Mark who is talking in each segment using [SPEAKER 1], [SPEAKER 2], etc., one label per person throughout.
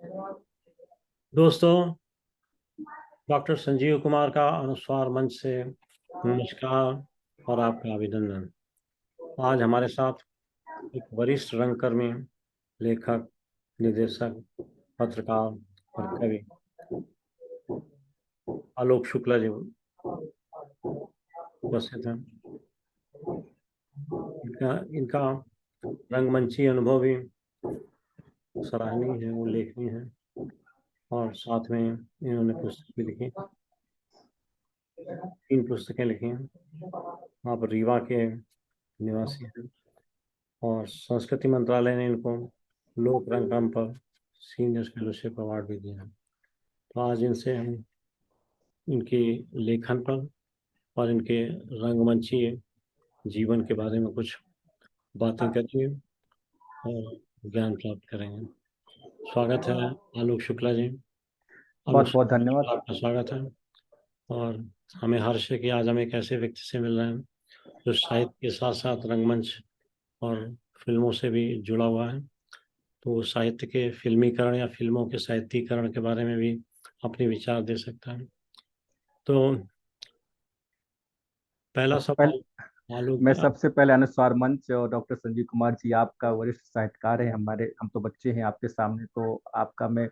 [SPEAKER 1] दोस्तों, डॉक्टर संजीव कुमार का अनुस्वार मंच से नमस्कार और आपका अभिनंदन। आज हमारे साथ एक वरिष्ठ रंगकर्मी, लेखक, निर्देशक, पत्रकार और कवि आलोक शुक्ला जी उपस्थित हैं। इनका इनका रंगमंची अनुभव भी सराहनीय है, उल्लेखनीय है और साथ में इन्होंने पुस्तक भी लिखी, 3 पुस्तकें लिखी हैं। आप रीवा के निवासी हैं और संस्कृति मंत्रालय ने इनको लोक रंगमंच पर सीनियर फेलोशिप अवार्ड भी दिया है। तो आज इनसे हम इनके लेखन पर और इनके रंगमंची जीवन के बारे में कुछ बातें करेंगे और ज्ञान प्राप्त करेंगे। स्वागत है आलोक शुक्ला जी। आलोक
[SPEAKER 2] बहुत बहुत
[SPEAKER 1] शुक्ला जी,
[SPEAKER 2] धन्यवाद।
[SPEAKER 1] आपका स्वागत है। और हमें हर्ष है कि आज हम एक ऐसे व्यक्ति से मिल रहे हैं जो साहित्य के साथ साथ रंगमंच और फिल्मों से भी जुड़ा हुआ है। तो वो साहित्य के फिल्मीकरण या फिल्मों के साहित्यीकरण के बारे में भी अपने विचार दे सकता है। तो पहला
[SPEAKER 2] पहले
[SPEAKER 1] सवाल आलोक
[SPEAKER 2] मैं
[SPEAKER 1] जी आप।
[SPEAKER 2] सबसे पहले अनुस्वार मंच और डॉक्टर संजीव कुमार जी, आपका वरिष्ठ साहित्यकार है, हमारे हम तो बच्चे हैं आपके सामने, तो आपका मैं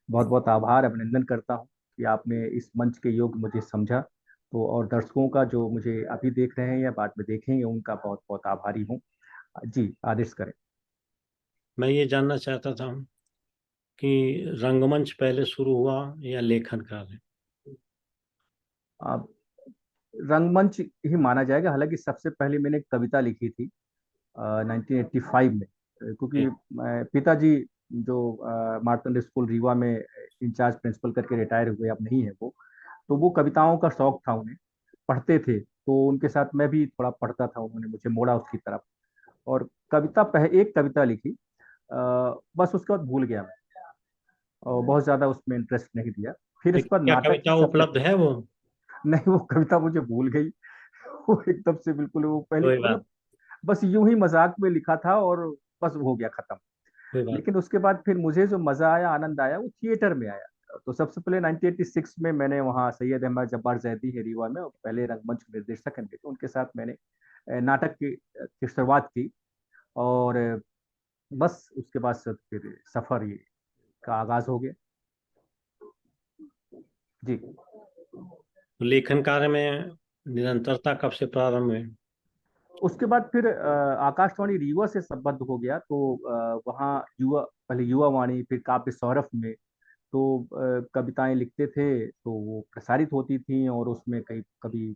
[SPEAKER 2] बहुत बहुत आभार अभिनंदन करता हूँ कि आपने इस मंच के योग्य मुझे समझा। तो और दर्शकों का जो मुझे अभी देख रहे हैं या बाद में देखेंगे उनका बहुत बहुत आभारी हूँ। जी, आदेश करें।
[SPEAKER 1] मैं ये जानना चाहता था कि रंगमंच पहले शुरू हुआ या लेखन कार्य।
[SPEAKER 2] अब रंगमंच ही माना जाएगा, हालांकि सबसे पहले मैंने एक कविता लिखी थी 1985 में, क्योंकि
[SPEAKER 1] जी।
[SPEAKER 2] पिताजी जो मार्तंड स्कूल रीवा में इंचार्ज प्रिंसिपल करके रिटायर हुए, अब नहीं है वो, तो वो कविताओं का शौक था उन्हें, पढ़ते थे, तो उनके साथ मैं भी थोड़ा पढ़ता था, उन्होंने मुझे मोड़ा उसकी तरफ। और एक कविता लिखी, बस उसके बाद भूल गया मैं, और बहुत ज्यादा उसमें इंटरेस्ट नहीं दिया। फिर इस
[SPEAKER 1] लेकिन
[SPEAKER 2] पर
[SPEAKER 1] क्या
[SPEAKER 2] नाटक की
[SPEAKER 1] कविता
[SPEAKER 2] सबसे
[SPEAKER 1] उपलब्ध है वो?
[SPEAKER 2] नहीं, वो कविता मुझे भूल गई। वो एकदम से बिल्कुल, वो पहले
[SPEAKER 1] कोई बात।
[SPEAKER 2] मतलब बस यूं ही मजाक में लिखा था और बस हो गया खत्म।
[SPEAKER 1] कोई बात।
[SPEAKER 2] लेकिन उसके बाद फिर मुझे जो मजा आया, आनंद आया, वो थिएटर में आया। तो सबसे पहले 1986 में मैंने वहाँ सैयद अहमद जब्बार जैदी है रीवा में, और पहले रंगमंच के निर्देशक हैं, तो उनके साथ मैंने नाटक की शुरुआत की। और बस उसके बाद से फिर सफर ये का आगाज हो गया। जी।
[SPEAKER 1] तो लेखन कार्य में निरंतरता कब से प्रारंभ हुई?
[SPEAKER 2] उसके बाद फिर आकाशवाणी रीवा से संबद्ध हो गया, तो वहाँ युवा, पहले युवा वाणी, फिर काव्य सौरभ में, तो कविताएं लिखते थे, तो वो प्रसारित होती थी, और उसमें कई कभी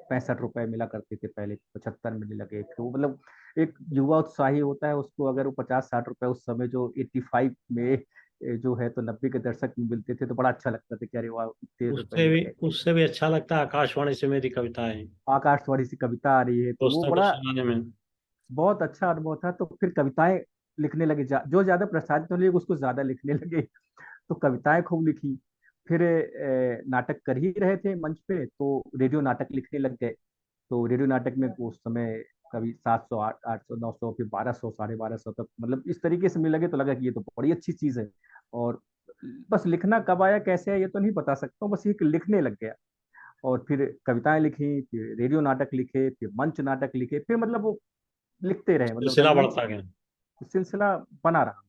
[SPEAKER 2] 65 रुपए मिला करते थे, पहले 75 मिलने लगे, तो वो मतलब एक युवा उत्साही होता है उसको, अगर वो 50-60 रुपए उस समय जो 85 में जो है, तो 90 के दशक में मिलते थे, तो बड़ा अच्छा लगता था कि अरे वाह, इतने रुपए
[SPEAKER 1] उससे
[SPEAKER 2] मिल
[SPEAKER 1] भी
[SPEAKER 2] गए।
[SPEAKER 1] उससे भी अच्छा लगता है आकाशवाणी से मेरी कविताएं
[SPEAKER 2] आकाशवाणी से कविता आ रही है, तो वो
[SPEAKER 1] दोस्तों को
[SPEAKER 2] बड़ा
[SPEAKER 1] सुनाने में।
[SPEAKER 2] बहुत अच्छा अनुभव था। तो फिर कविताएं लिखने लगे, जो ज्यादा प्रसारित होने लगे उसको ज्यादा लिखने लगे। तो कविताएं खूब लिखी। फिर नाटक कर ही रहे थे मंच पे, तो रेडियो नाटक लिखने लग गए। तो रेडियो नाटक में उस समय कभी 700, 800, 900, फिर 1200, 1250 तक, मतलब इस तरीके से मिलने लगे, तो लगा कि ये तो बड़ी अच्छी चीज है। और बस लिखना कब आया कैसे है ये तो नहीं बता सकता हूँ, बस ये कि लिखने लग गया। और फिर कविताएं लिखी, फिर रेडियो नाटक लिखे, फिर मंच नाटक लिखे, फिर मतलब वो लिखते रहे, मतलब
[SPEAKER 1] सिलसिला
[SPEAKER 2] रंगमंच
[SPEAKER 1] बढ़ता गया।
[SPEAKER 2] सिलसिला बना रहा,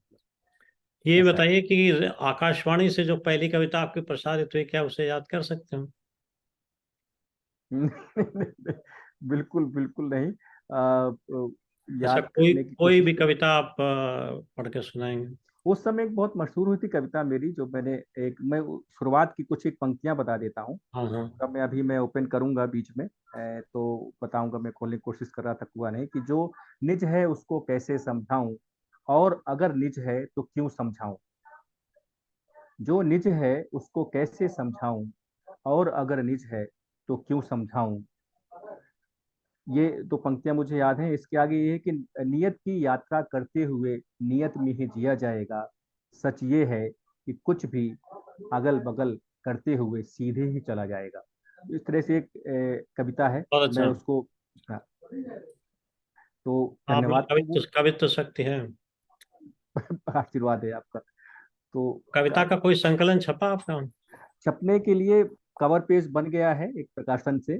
[SPEAKER 1] ये
[SPEAKER 2] ऐसा है।
[SPEAKER 1] बताइए कि आकाशवाणी से जो पहली कविता आपकी प्रसारित हुई, क्या उसे याद कर सकते हो?
[SPEAKER 2] बिल्कुल बिल्कुल नहीं।
[SPEAKER 1] अच्छा,
[SPEAKER 2] याद
[SPEAKER 1] कोई
[SPEAKER 2] करने की
[SPEAKER 1] कोई
[SPEAKER 2] कोशिश
[SPEAKER 1] भी
[SPEAKER 2] कर।
[SPEAKER 1] कविता आप पढ़ के सुनाएंगे?
[SPEAKER 2] उस समय एक बहुत मशहूर हुई थी कविता मेरी, जो मैं शुरुआत की कुछ एक पंक्तियां बता देता हूँ।
[SPEAKER 1] हाँ हाँ।
[SPEAKER 2] पूरा मैं ओपन करूंगा बीच में, तो बताऊंगा, मैं खोलने की कोशिश कर रहा था, हुआ नहीं, कि जो निज है उसको कैसे समझाऊं, और अगर निज है तो क्यों समझाऊं। जो निज है उसको कैसे समझाऊं, और अगर निज है तो क्यों समझाऊं। ये दो पंक्तियां मुझे याद हैं। इसके आगे ये है कि नियत की यात्रा करते हुए नियत में ही जिया जाएगा। सच ये है कि कुछ भी अगल बगल करते हुए सीधे ही चला जाएगा। इस तरह से एक कविता है।
[SPEAKER 1] बहुत
[SPEAKER 2] मैं
[SPEAKER 1] अच्छा।
[SPEAKER 2] उसको, हाँ, तो
[SPEAKER 1] आप में
[SPEAKER 2] धन्यवाद। तो वो
[SPEAKER 1] कवित्व कवित्व शक्ति है।
[SPEAKER 2] आशीर्वाद है आपका। तो
[SPEAKER 1] कविता का कोई संकलन छपा आपका?
[SPEAKER 2] छपने के लिए कवर पेज बन गया है एक प्रकाशन से,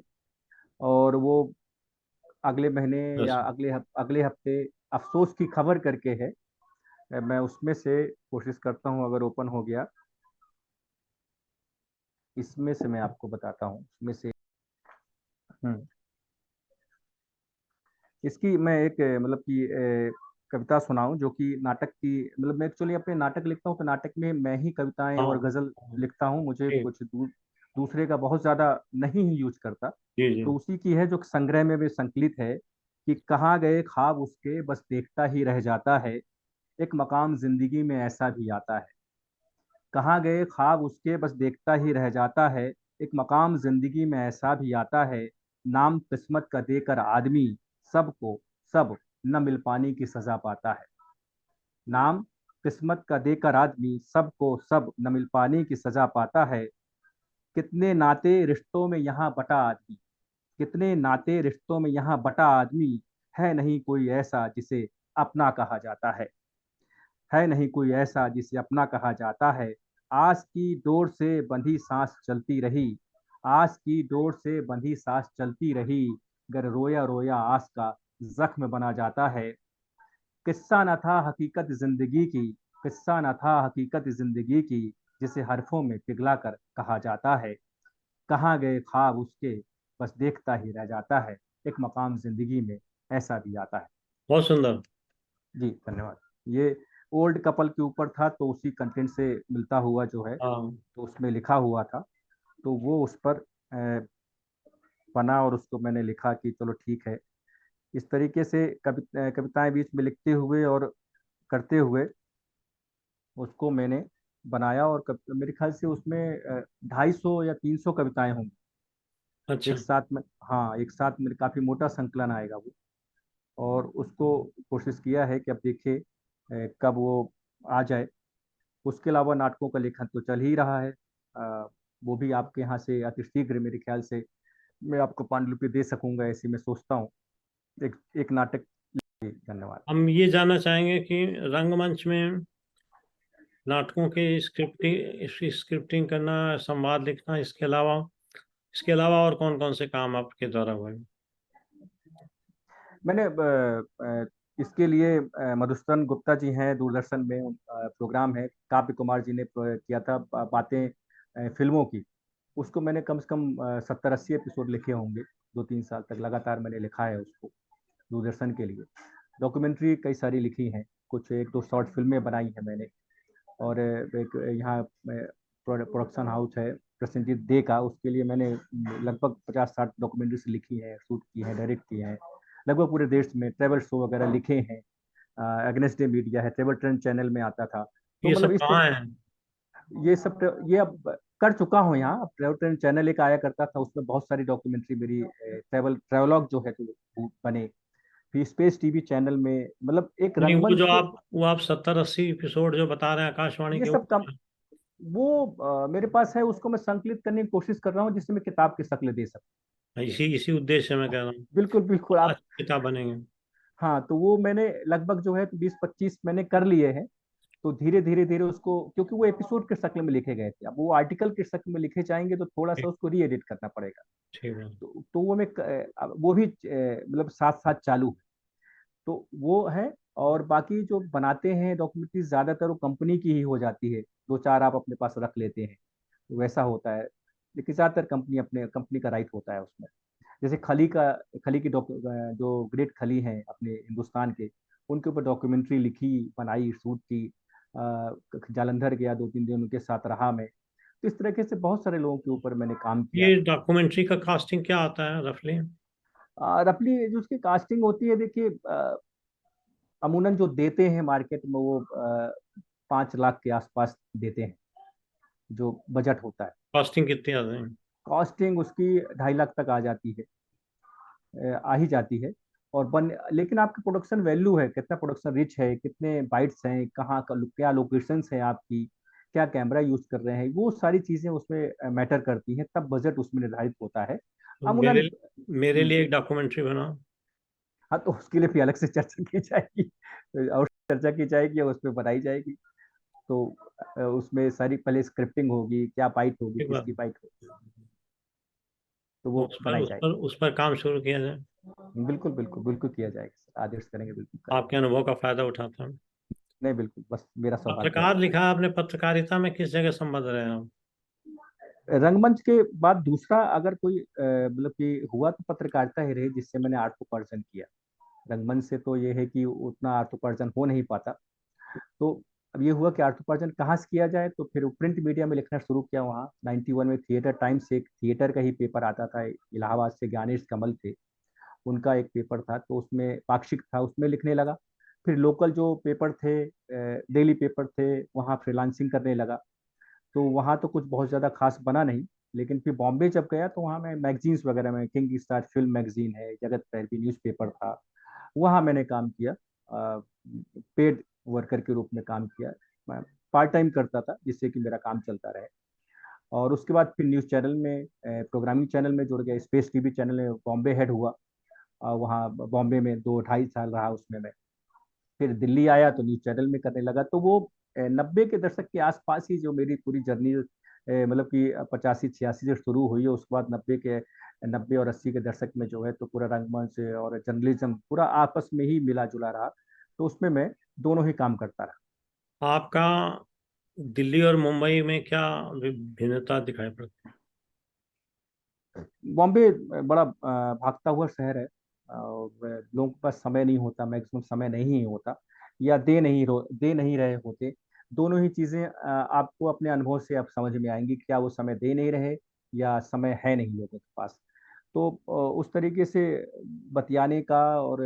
[SPEAKER 2] और वो अगले महीने या
[SPEAKER 1] बस।
[SPEAKER 2] अगले हफ्ते अफसोस की खबर करके है। मैं उसमें से कोशिश करता हूँ, अगर ओपन हो गया इसमें से मैं आपको बताता हूँ इसमें से। हम्म, इसकी मैं एक मतलब कि कविता सुनाऊं जो कि नाटक की, मतलब मैं एक्चुअली अपने नाटक लिखता हूँ तो नाटक में मैं ही कविताएं और
[SPEAKER 1] हाँ।
[SPEAKER 2] गजल लिखता हूँ, मुझे
[SPEAKER 1] ठीक।
[SPEAKER 2] कुछ दूसरे का बहुत ज्यादा नहीं ही यूज करता।
[SPEAKER 1] जी जी।
[SPEAKER 2] तो उसी की है जो संग्रह में भी संकलित है कि कहाँ गए ख्वाब उसके बस देखता ही रह जाता है, एक मकाम जिंदगी में ऐसा भी आता है। कहाँ गए ख्वाब उसके बस देखता ही रह जाता है, एक मकाम जिंदगी में ऐसा भी आता है, नाम किस्मत का देकर आदमी सबको सब न मिल पाने की सजा पाता है। नाम किस्मत का देकर आदमी सबको सब न मिल पाने की सजा पाता है। कितने नाते रिश्तों में यहाँ बटा आदमी, कितने नाते रिश्तों में यहाँ बटा आदमी, है नहीं कोई ऐसा जिसे अपना कहा जाता है नहीं कोई ऐसा जिसे अपना कहा जाता है। आस की डोर से बंधी सांस चलती रही, आस की डोर से बंधी सांस चलती रही, गर रोया रोया आस का जख्म बना जाता है। किस्सा न था हकीकत जिंदगी की, किस्सा न था हकीकत जिंदगी की, जिसे हरफों में पिघला कर कहा जाता है। कहाँ गए ख्वाब उसके बस देखता ही रह जाता है, एक मकाम जिंदगी में ऐसा भी आता है।
[SPEAKER 1] बहुत सुंदर।
[SPEAKER 2] जी धन्यवाद। ये ओल्ड कपल के ऊपर था, तो उसी कंटेंट से मिलता हुआ जो है,
[SPEAKER 1] हाँ।
[SPEAKER 2] तो उसमें लिखा हुआ था, तो वो उस पर बना, और उसको मैंने लिखा कि चलो ठीक है। इस तरीके से कविताएं बीच में लिखते हुए और करते हुए उसको मैंने बनाया, और मेरे ख्याल से उसमें 250 या 300 कविताएं होंगी
[SPEAKER 1] अच्छा।
[SPEAKER 2] एक साथ में। हाँ, एक साथ में काफी मोटा संकलन आएगा वो। और उसको कोशिश किया है कि अब देखिए कब वो आ जाए। उसके अलावा नाटकों का लेखन तो चल ही रहा है। वो भी आपके यहाँ से अतिशीघ्र मेरे ख्याल से मैं आपको पांडुलिपि दे सकूंगा, ऐसी मैं सोचता हूँ। एक एक नाटक। धन्यवाद।
[SPEAKER 1] हम ये जानना चाहेंगे कि रंगमंच में नाटकों की स्क्रिप्टिंग करना, संवाद लिखना, इसके अलावा और कौन कौन से काम आपके द्वारा हुए?
[SPEAKER 2] मैंने इसके लिए मधुसूदन गुप्ता जी हैं, दूरदर्शन में प्रोग्राम है, काव्य कुमार जी ने किया था बातें फिल्मों की। उसको मैंने कम से कम 70-80 एपिसोड लिखे होंगे। 2-3 साल तक लगातार मैंने लिखा है उसको दूरदर्शन के लिए। डॉक्यूमेंट्री कई सारी लिखी हैं, कुछ 1-2 शॉर्ट फिल्में बनाई हैं मैंने। और एक यहाँ प्रोडक्शन हाउस है प्रसेनजीत दे का, उसके लिए मैंने लगभग 50-60 डॉक्यूमेंट्रीज लिखी है, शूट की है, डायरेक्ट किए हैं। लगभग पूरे देश में ट्रेवल शो वगैरह लिखे हैं। अगेंस्ट डे मीडिया है, ट्रेवल ट्रेंड चैनल में आता था। तो
[SPEAKER 1] ये
[SPEAKER 2] मतलब
[SPEAKER 1] सब कहाँ है?
[SPEAKER 2] ये सब ये अब कर चुका हूँ यहाँ। अब ट्रेवल ट्रेंड चैनल एक आया करता था, उसमें बहुत सारी डॉक्यूमेंट्री मेरी ट्रेवलॉग जो है तो वो बने। फिर स्पेस टीवी चैनल में, मतलब एक
[SPEAKER 1] नहीं, वो जो
[SPEAKER 2] रंगमंच।
[SPEAKER 1] आप 70-80 एपिसोड जो बता रहे हैं आकाशवाणी
[SPEAKER 2] ये
[SPEAKER 1] के,
[SPEAKER 2] सब कम
[SPEAKER 1] वो
[SPEAKER 2] वो मेरे पास है, उसको मैं संकलित करने की कोशिश कर रहा हूँ जिससे मैं किताब की शक्ल दे सकूँ।
[SPEAKER 1] इसी इसी उद्देश्य से मैं कह रहा हूँ।
[SPEAKER 2] बिल्कुल बिल्कुल आप।
[SPEAKER 1] अच्छी किताब बनेंगे।
[SPEAKER 2] हाँ, तो वो मैंने लगभग जो है 20-25 मैंने कर लिए हैं। तो धीरे धीरे धीरे उसको, क्योंकि वो एपिसोड के शक्ल में लिखे गए थे, अब वो आर्टिकल के शक्ल में लिखे जाएंगे तो थोड़ा सा
[SPEAKER 1] ठीक।
[SPEAKER 2] उसको री एडिट करना पड़ेगा।
[SPEAKER 1] ठीक है।
[SPEAKER 2] तो वो मैं वो भी मतलब साथ साथ चालू है। तो वो है। और बाकी जो बनाते हैं डॉक्यूमेंट्री, ज्यादातर वो कंपनी की ही हो जाती है, 2-4 आप अपने पास रख लेते हैं, वैसा होता है। लेकिन ज्यादातर कंपनी का राइट होता है उसमें। जैसे खली की जो ग्रेट खली हैं अपने हिंदुस्तान के, उनके ऊपर डॉक्यूमेंट्री लिखी, बनाई, शूट की। जालंधर गया, 2-3 दिन उनके साथ रहा मैं। तो इस तरीके से बहुत सारे लोगों के ऊपर मैंने काम किया।
[SPEAKER 1] ये डॉक्यूमेंट्री का कास्टिंग क्या आता है रफली?
[SPEAKER 2] रफली जो उसकी कास्टिंग होती है, देखिए अमूमन जो देते हैं मार्केट में वो 5 लाख के आसपास देते हैं, जो बजट होता है।
[SPEAKER 1] कास्टिंग कितनी आते हैं?
[SPEAKER 2] कॉस्टिंग उसकी 2.5 लाख तक आ जाती है, आ ही जाती है। और लेकिन आपकी प्रोडक्शन वैल्यू है, कितना प्रोडक्शन रिच है, कितने बाइट्स हैं, कहाँ का क्या लोकेशंस है आपकी, क्या कैमरा यूज कर रहे हैं, वो सारी चीजें उसमें मैटर करती हैं, तब बजट उसमें निर्धारित होता है।
[SPEAKER 1] तो
[SPEAKER 2] अमूमन।
[SPEAKER 1] मेरे लिए एक डॉक्यूमेंट्री बनाओ।
[SPEAKER 2] हाँ, तो उसके लिए भी अलग से चर्चा की जाएगी, और चर्चा की जाएगी और उसमें बनाई जाएगी। तो उसमें सारी पहले स्क्रिप्टिंग होगी, क्या बाइट होगी,
[SPEAKER 1] ठीक बात
[SPEAKER 2] किसकी
[SPEAKER 1] है।
[SPEAKER 2] बाइट होगी, तो
[SPEAKER 1] तो
[SPEAKER 2] वो बनाई जाएगी।
[SPEAKER 1] उस पर काम शुरू किया जाए।
[SPEAKER 2] बिल्कुल बिल्कुल बिल्कुल किया जाएगा सर, आदेश करेंगे, बिल्कुल करेंगे।
[SPEAKER 1] आपके अनुभव का फायदा उठाता हूँ।
[SPEAKER 2] नहीं बिल्कुल, बस मेरा सौभाग्य है।
[SPEAKER 1] पत्रकार लिखा आपने, पत्रकारिता में किस जगह संबंध रहे हैं आप?
[SPEAKER 2] रंगमंच के बाद दूसरा अगर कोई मतलब कि हुआ तो पत्रकारिता ही रही, जिससे मैंने आत्मोपार्जन किया। रंगमंच से तो ये है कि उतना आत्मोपार्जन हो नहीं पाता। तो अब ये हुआ कि आत्मोपार्जन कहाँ से किया जाए, तो फिर प्रिंट मीडिया में लिखना शुरू किया। वहाँ 91 में थिएटर टाइम्स, एक थिएटर का ही पेपर आता था, इलाहाबाद से ज्ञानेश कमल थे, उनका एक पेपर था, तो उसमें पाक्षिक था, उसमें लिखने लगा। फिर लोकल जो पेपर थे, डेली पेपर थे, वहाँ फ्रीलांसिंग करने लगा। तो वहाँ तो कुछ बहुत ज़्यादा खास बना नहीं। लेकिन फिर बॉम्बे जब गया तो वहाँ मैं मैगजीन्स वगैरह में, किंग स्टार फिल्म मैगजीन है, जगत पहलवी न्यूज़पेपर था, वहाँ मैंने काम किया। पेड वर्कर के रूप में काम किया। मैं पार्ट टाइम करता था, जिससे कि मेरा काम चलता रहे। और उसके बाद फिर न्यूज़ चैनल में, प्रोग्रामिंग चैनल में जुड़ गया, स्पेस टीवी चैनल में बॉम्बे हेड हुआ। वहाँ बॉम्बे में 2 ढाई साल रहा उसमें मैं। फिर दिल्ली आया तो न्यूज़ चैनल में करने लगा। तो वो 90 के दशक के आसपास ही जो मेरी पूरी जर्नी, मतलब कि 85 86 से शुरू हुई है। उसके बाद 90 और 80 के दशक में जो है, तो पूरा रंगमंच और जर्नलिज्म पूरा आपस में ही मिला जुला रहा। तो उसमें मैं दोनों ही काम करता रहा।
[SPEAKER 1] आपका दिल्ली और मुंबई में क्या भिन्नता दिखाई पड़ती
[SPEAKER 2] बॉम्बे बड़ा भागता हुआ शहर है, और लोगों के पास समय नहीं होता, मैक्सिमम समय नहीं होता, या दे नहीं रहे होते। दोनों ही चीज़ें आपको अपने अनुभव से आप समझ में आएंगी, क्या वो समय दे नहीं रहे या समय है नहीं लोगों के पास। तो उस तरीके से बतियाने का और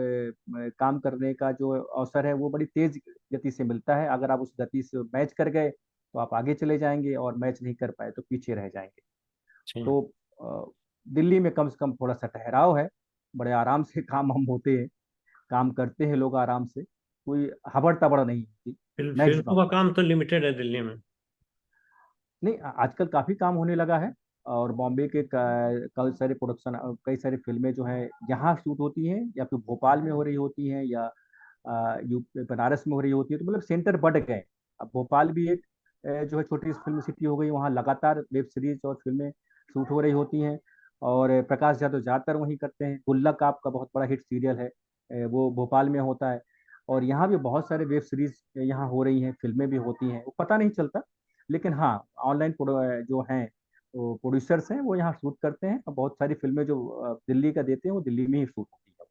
[SPEAKER 2] काम करने का जो अवसर है, वो बड़ी तेज गति से मिलता है। अगर आप उस गति से मैच कर गए तो आप आगे चले जाएंगे, और मैच नहीं कर पाए तो पीछे रह जाएंगे।
[SPEAKER 1] हैं?
[SPEAKER 2] तो अ, दिल्ली में कम से कम थोड़ा सा ठहराव है, बड़े आराम से काम हम होते हैं, काम करते हैं लोग आराम से, कोई हबड़ तबड़ नहीं होती
[SPEAKER 1] फिल्मों
[SPEAKER 2] मैक्सिमम।
[SPEAKER 1] का काम तो लिमिटेड है दिल्ली में।
[SPEAKER 2] नहीं, आजकल काफी काम होने लगा है। और बॉम्बे के कई सारे प्रोडक्शन, कई सारी फिल्में जो है यहाँ शूट होती हैं, या फिर भोपाल में हो रही होती हैं, या यूपी बनारस में हो रही होती है। तो मतलब सेंटर बढ़ गए। अब भोपाल भी एक जो है छोटी फिल्म सिटी हो गई, वहाँ लगातार वेब सीरीज और फिल्में शूट हो रही होती हैं। और प्रकाश झा तो ज़्यादातर वहीं करते हैं। गुल्लक आपका बहुत बड़ा हिट सीरियल है, वो भोपाल में होता है। और यहाँ भी बहुत सारे वेब सीरीज यहाँ हो रही हैं, फिल्में भी होती हैं, वो पता नहीं चलता। लेकिन हाँ, ऑनलाइन जो हैं, वो प्रोड्यूसर्स हैं, वो यहाँ शूट करते हैं। और बहुत सारी फिल्में जो दिल्ली का देते हैं, वो दिल्ली में ही शूट होती है।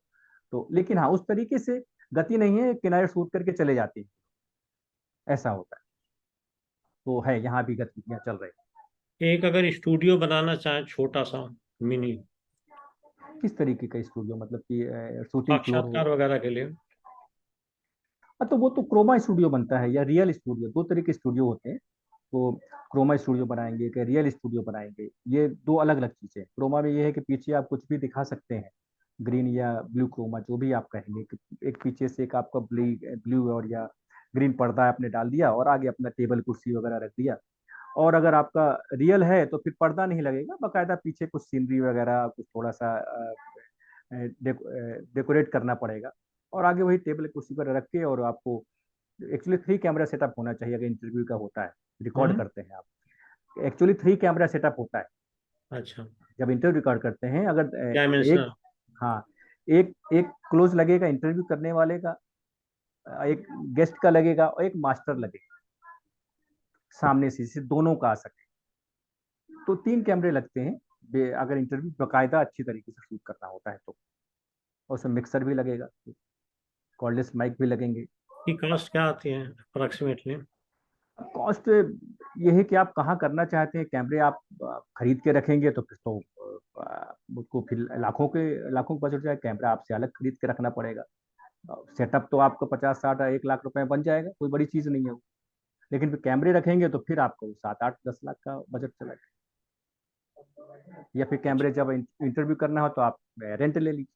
[SPEAKER 2] तो लेकिन हाँ, उस तरीके से गति नहीं है, किनारे शूट करके चले जाते हैं, ऐसा होता है। तो है, यहाँ भी गतिविधियां चल रही
[SPEAKER 1] एक अगर स्टूडियो बनाना चाहे छोटा सा, मिनी,
[SPEAKER 2] हैं। किस तरीके का स्टूडियो, मतलब कि शूटिंग फ्लोर हो?
[SPEAKER 1] साक्षात्कार वगैरह के लिए?
[SPEAKER 2] तो वो तो क्रोमा स्टूडियो बनता है, या रियल स्टूडियो, दो तरह के स्टूडियो होते हैं। तो क्रोमा स्टूडियो बनाएंगे कि रियल स्टूडियो बनाएंगे, ये दो अलग अलग चीजें हैं। क्रोमा में ये है कि पीछे आप कुछ भी दिखा सकते हैं, ग्रीन या ब्लू क्रोमा, जो भी आप कहेंगे कि एक पीछे से एक आपका ब्लू और या ग्रीन पर्दा आपने डाल दिया, और आगे अपना टेबल कुर्सी वगैरह रख दिया। और अगर आपका रियल है तो फिर पर्दा नहीं लगेगा, बाकायदा पीछे कुछ सीनरी वगैरह, कुछ थोड़ा सा डेकोरेट करना पड़ेगा। और आगे वही टेबल कुर्सी पर रख के, और आपको एक्चुअली 3 कैमरा सेटअप होना चाहिए अगर इंटरव्यू का होता है, रिकॉर्ड
[SPEAKER 1] हम्म।
[SPEAKER 2] करते हैं आप। एक्चुअली 3 कैमरा सेटअप होता है
[SPEAKER 1] अच्छा।
[SPEAKER 2] जब इंटरव्यू रिकॉर्ड करते हैं। अगर एक,
[SPEAKER 1] डायमेंशनल।
[SPEAKER 2] हाँ, एक एक क्लोज लगेगा इंटरव्यू करने वाले का, एक गेस्ट का लगेगा, और एक मास्टर लगेगा सामने से दोनों का आ सके। तो 3 कैमरे लगते हैं, अगर इंटरव्यू बाकायदा अच्छी तरीके से शूट करना होता है तो। और उसमें मिक्सर भी लगेगा, कॉर्डलेस माइक भी लगेंगे।
[SPEAKER 1] की कॉस्ट क्या आती है अप्रोक्सीमेटली?
[SPEAKER 2] कॉस्ट ये है कि आप कहाँ करना चाहते हैं। कैमरे आप खरीद के रखेंगे तो फिर तो उसको फिर लाखों का बजट जाए। कैमरा आपसे अलग खरीद के रखना पड़ेगा। सेटअप तो आपको 50 60 1 लाख रुपए बन जाएगा, कोई बड़ी चीज नहीं है वो। लेकिन फिर कैमरे रखेंगे तो फिर आपको 7 8 10 लाख का बजट चला जाएगा। या फिर कैमरे जब इंटरव्यू करना हो तो आप रेंट ले लीजिए।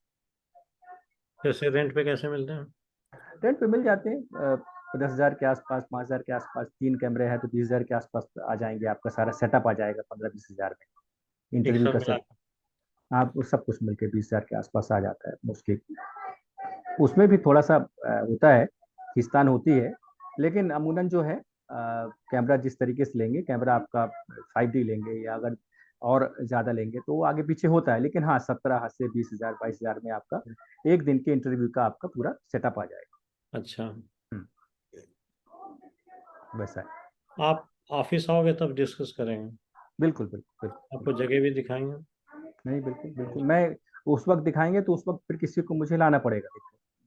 [SPEAKER 1] जैसे रेंट पे कैसे मिलते हैं?
[SPEAKER 2] रेंट पे मिल जाते हैं 10,000 के आसपास, 5,000 के आसपास। 3 कैमरे हैं तो 20,000 के आसपास आ जाएंगे, आपका सारा सेटअप आ जाएगा 15 20 हजार में।
[SPEAKER 1] एक
[SPEAKER 2] इंटरव्यू
[SPEAKER 1] साथ
[SPEAKER 2] का
[SPEAKER 1] मिला
[SPEAKER 2] सेट
[SPEAKER 1] के?
[SPEAKER 2] आप सब कुछ मिलके 20,000 के आसपास आ जाता है मोस्टली। उसमें भी थोड़ा सा होता है, खींचतान होती है, लेकिन अमूमन जो है कैमरा जिस तरीके से लेंगे, कैमरा आपका 5D लेंगे या अगर और ज़्यादा लेंगे तो वो आगे पीछे होता है, लेकिन हाँ 17 से 20,000 22,000 में आपका एक दिन के इंटरव्यू का आपका पूरा सेटअप आ जाएगा।
[SPEAKER 1] अच्छा,
[SPEAKER 2] वैसा है।
[SPEAKER 1] आप ऑफिस आओगे तब डिस्कस करेंगे,
[SPEAKER 2] बिल्कुल बिल्कुल बिल्कुल।
[SPEAKER 1] आपको जगह भी दिखाएंगे।
[SPEAKER 2] नहीं बिल्कुल बिल्कुल, मैं उस वक्त दिखाएंगे तो उस वक्त फिर किसी को मुझे लाना पड़ेगा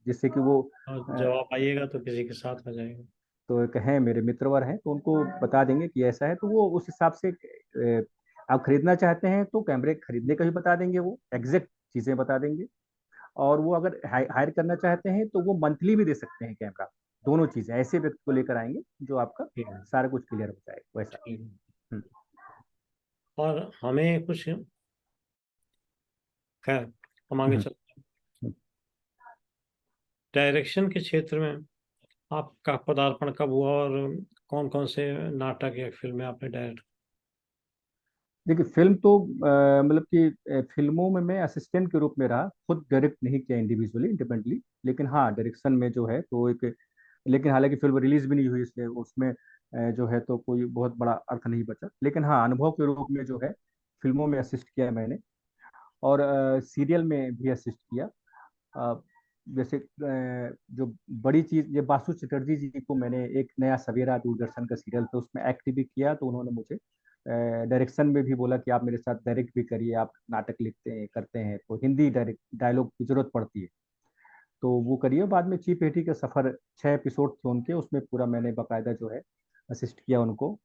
[SPEAKER 2] जिससे कि वो
[SPEAKER 1] और
[SPEAKER 2] अ,
[SPEAKER 1] जब आप आइएगा तो किसी के साथ आ जाएंगे।
[SPEAKER 2] तो एक हैं मेरे मित्रवर हैं, तो उनको बता देंगे कि ऐसा है, तो वो उस हिसाब से आप खरीदना चाहते हैं तो कैमरे खरीदने का भी बता देंगे, वो एग्जैक्ट चीजें बता देंगे। और वो अगर हायर करना चाहते हैं तो वो मंथली भी दे सकते हैं कैमरा। दोनों चीजें ऐसे व्यक्ति को लेकर आएंगे जो आपका
[SPEAKER 1] ठीक है,
[SPEAKER 2] सारा कुछ क्लियर हो जाएगा वैसा।
[SPEAKER 1] ठीक है।
[SPEAKER 2] हम्म,
[SPEAKER 1] और हमें कुछ, खैर हम आगे
[SPEAKER 2] हम्म,
[SPEAKER 1] चल,
[SPEAKER 2] हम्म।
[SPEAKER 1] डायरेक्शन के क्षेत्र में आपका पदार्पण कब हुआ और कौन कौन से नाटक या फिल्में आपने डायरेक्ट?
[SPEAKER 2] देखिए फिल्म तो मतलब कि फिल्मों में मैं असिस्टेंट के रूप में रहा, खुद डायरेक्ट नहीं किया इंडिविजुअली इंडिपेंडेंटली, लेकिन हाँ डायरेक्शन में जो है तो एक, लेकिन हालांकि फिल्म रिलीज भी नहीं हुई इसलिए उसमें जो है तो कोई बहुत बड़ा अर्थ नहीं बचा, लेकिन हाँ अनुभव के रूप में जो है फिल्मों में असिस्ट किया मैंने, और सीरियल में भी असिस्ट किया। अ, जैसे जो बड़ी चीज, ये बासु चटर्जी जी को मैंने एक नया सवेरा दूरदर्शन का सीरियल था उसमें एक्ट भी किया, तो उन्होंने मुझे डायरेक्शन में भी बोला कि आप मेरे साथ डायरेक्ट भी करिए, आप नाटक लिखते हैं करते हैं तो हिंदी डायरेक्ट डायलॉग की जरूरत पड़ती है तो वो करिए। बाद में चीप एटी का सफर 6 एपिसोड थे उनके, उसमें पूरा मैंने बाकायदा जो है असिस्ट किया उनको।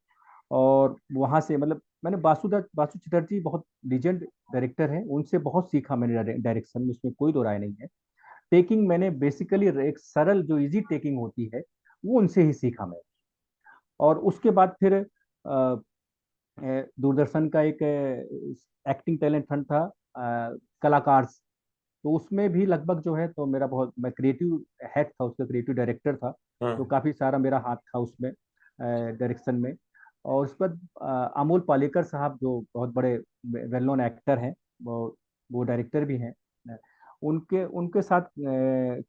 [SPEAKER 2] और वहां से मतलब मैंने बासु चटर्जी बहुत लीजेंड डायरेक्टर हैं, उनसे बहुत सीखा मैंने डायरेक्शन में, उसमें कोई दो राय नहीं है। टेकिंग मैंने बेसिकली एक सरल जो इजी टेकिंग होती है वो उनसे ही सीखा मैं। और उसके बाद फिर दूरदर्शन का एक एक्टिंग टैलेंट हंट था, कलाकार, तो उसमें भी लगभग जो है तो मेरा बहुत, मैं क्रिएटिव हेड था उसका, क्रिएटिव डायरेक्टर था, तो
[SPEAKER 1] हाँ,
[SPEAKER 2] काफी सारा मेरा हाथ था उसमें डायरेक्शन में। और उसके बाद अमोल पालेकर साहब जो बहुत बड़े वेल नोन एक्टर हैं, वो डायरेक्टर भी हैं। उनके उनके साथ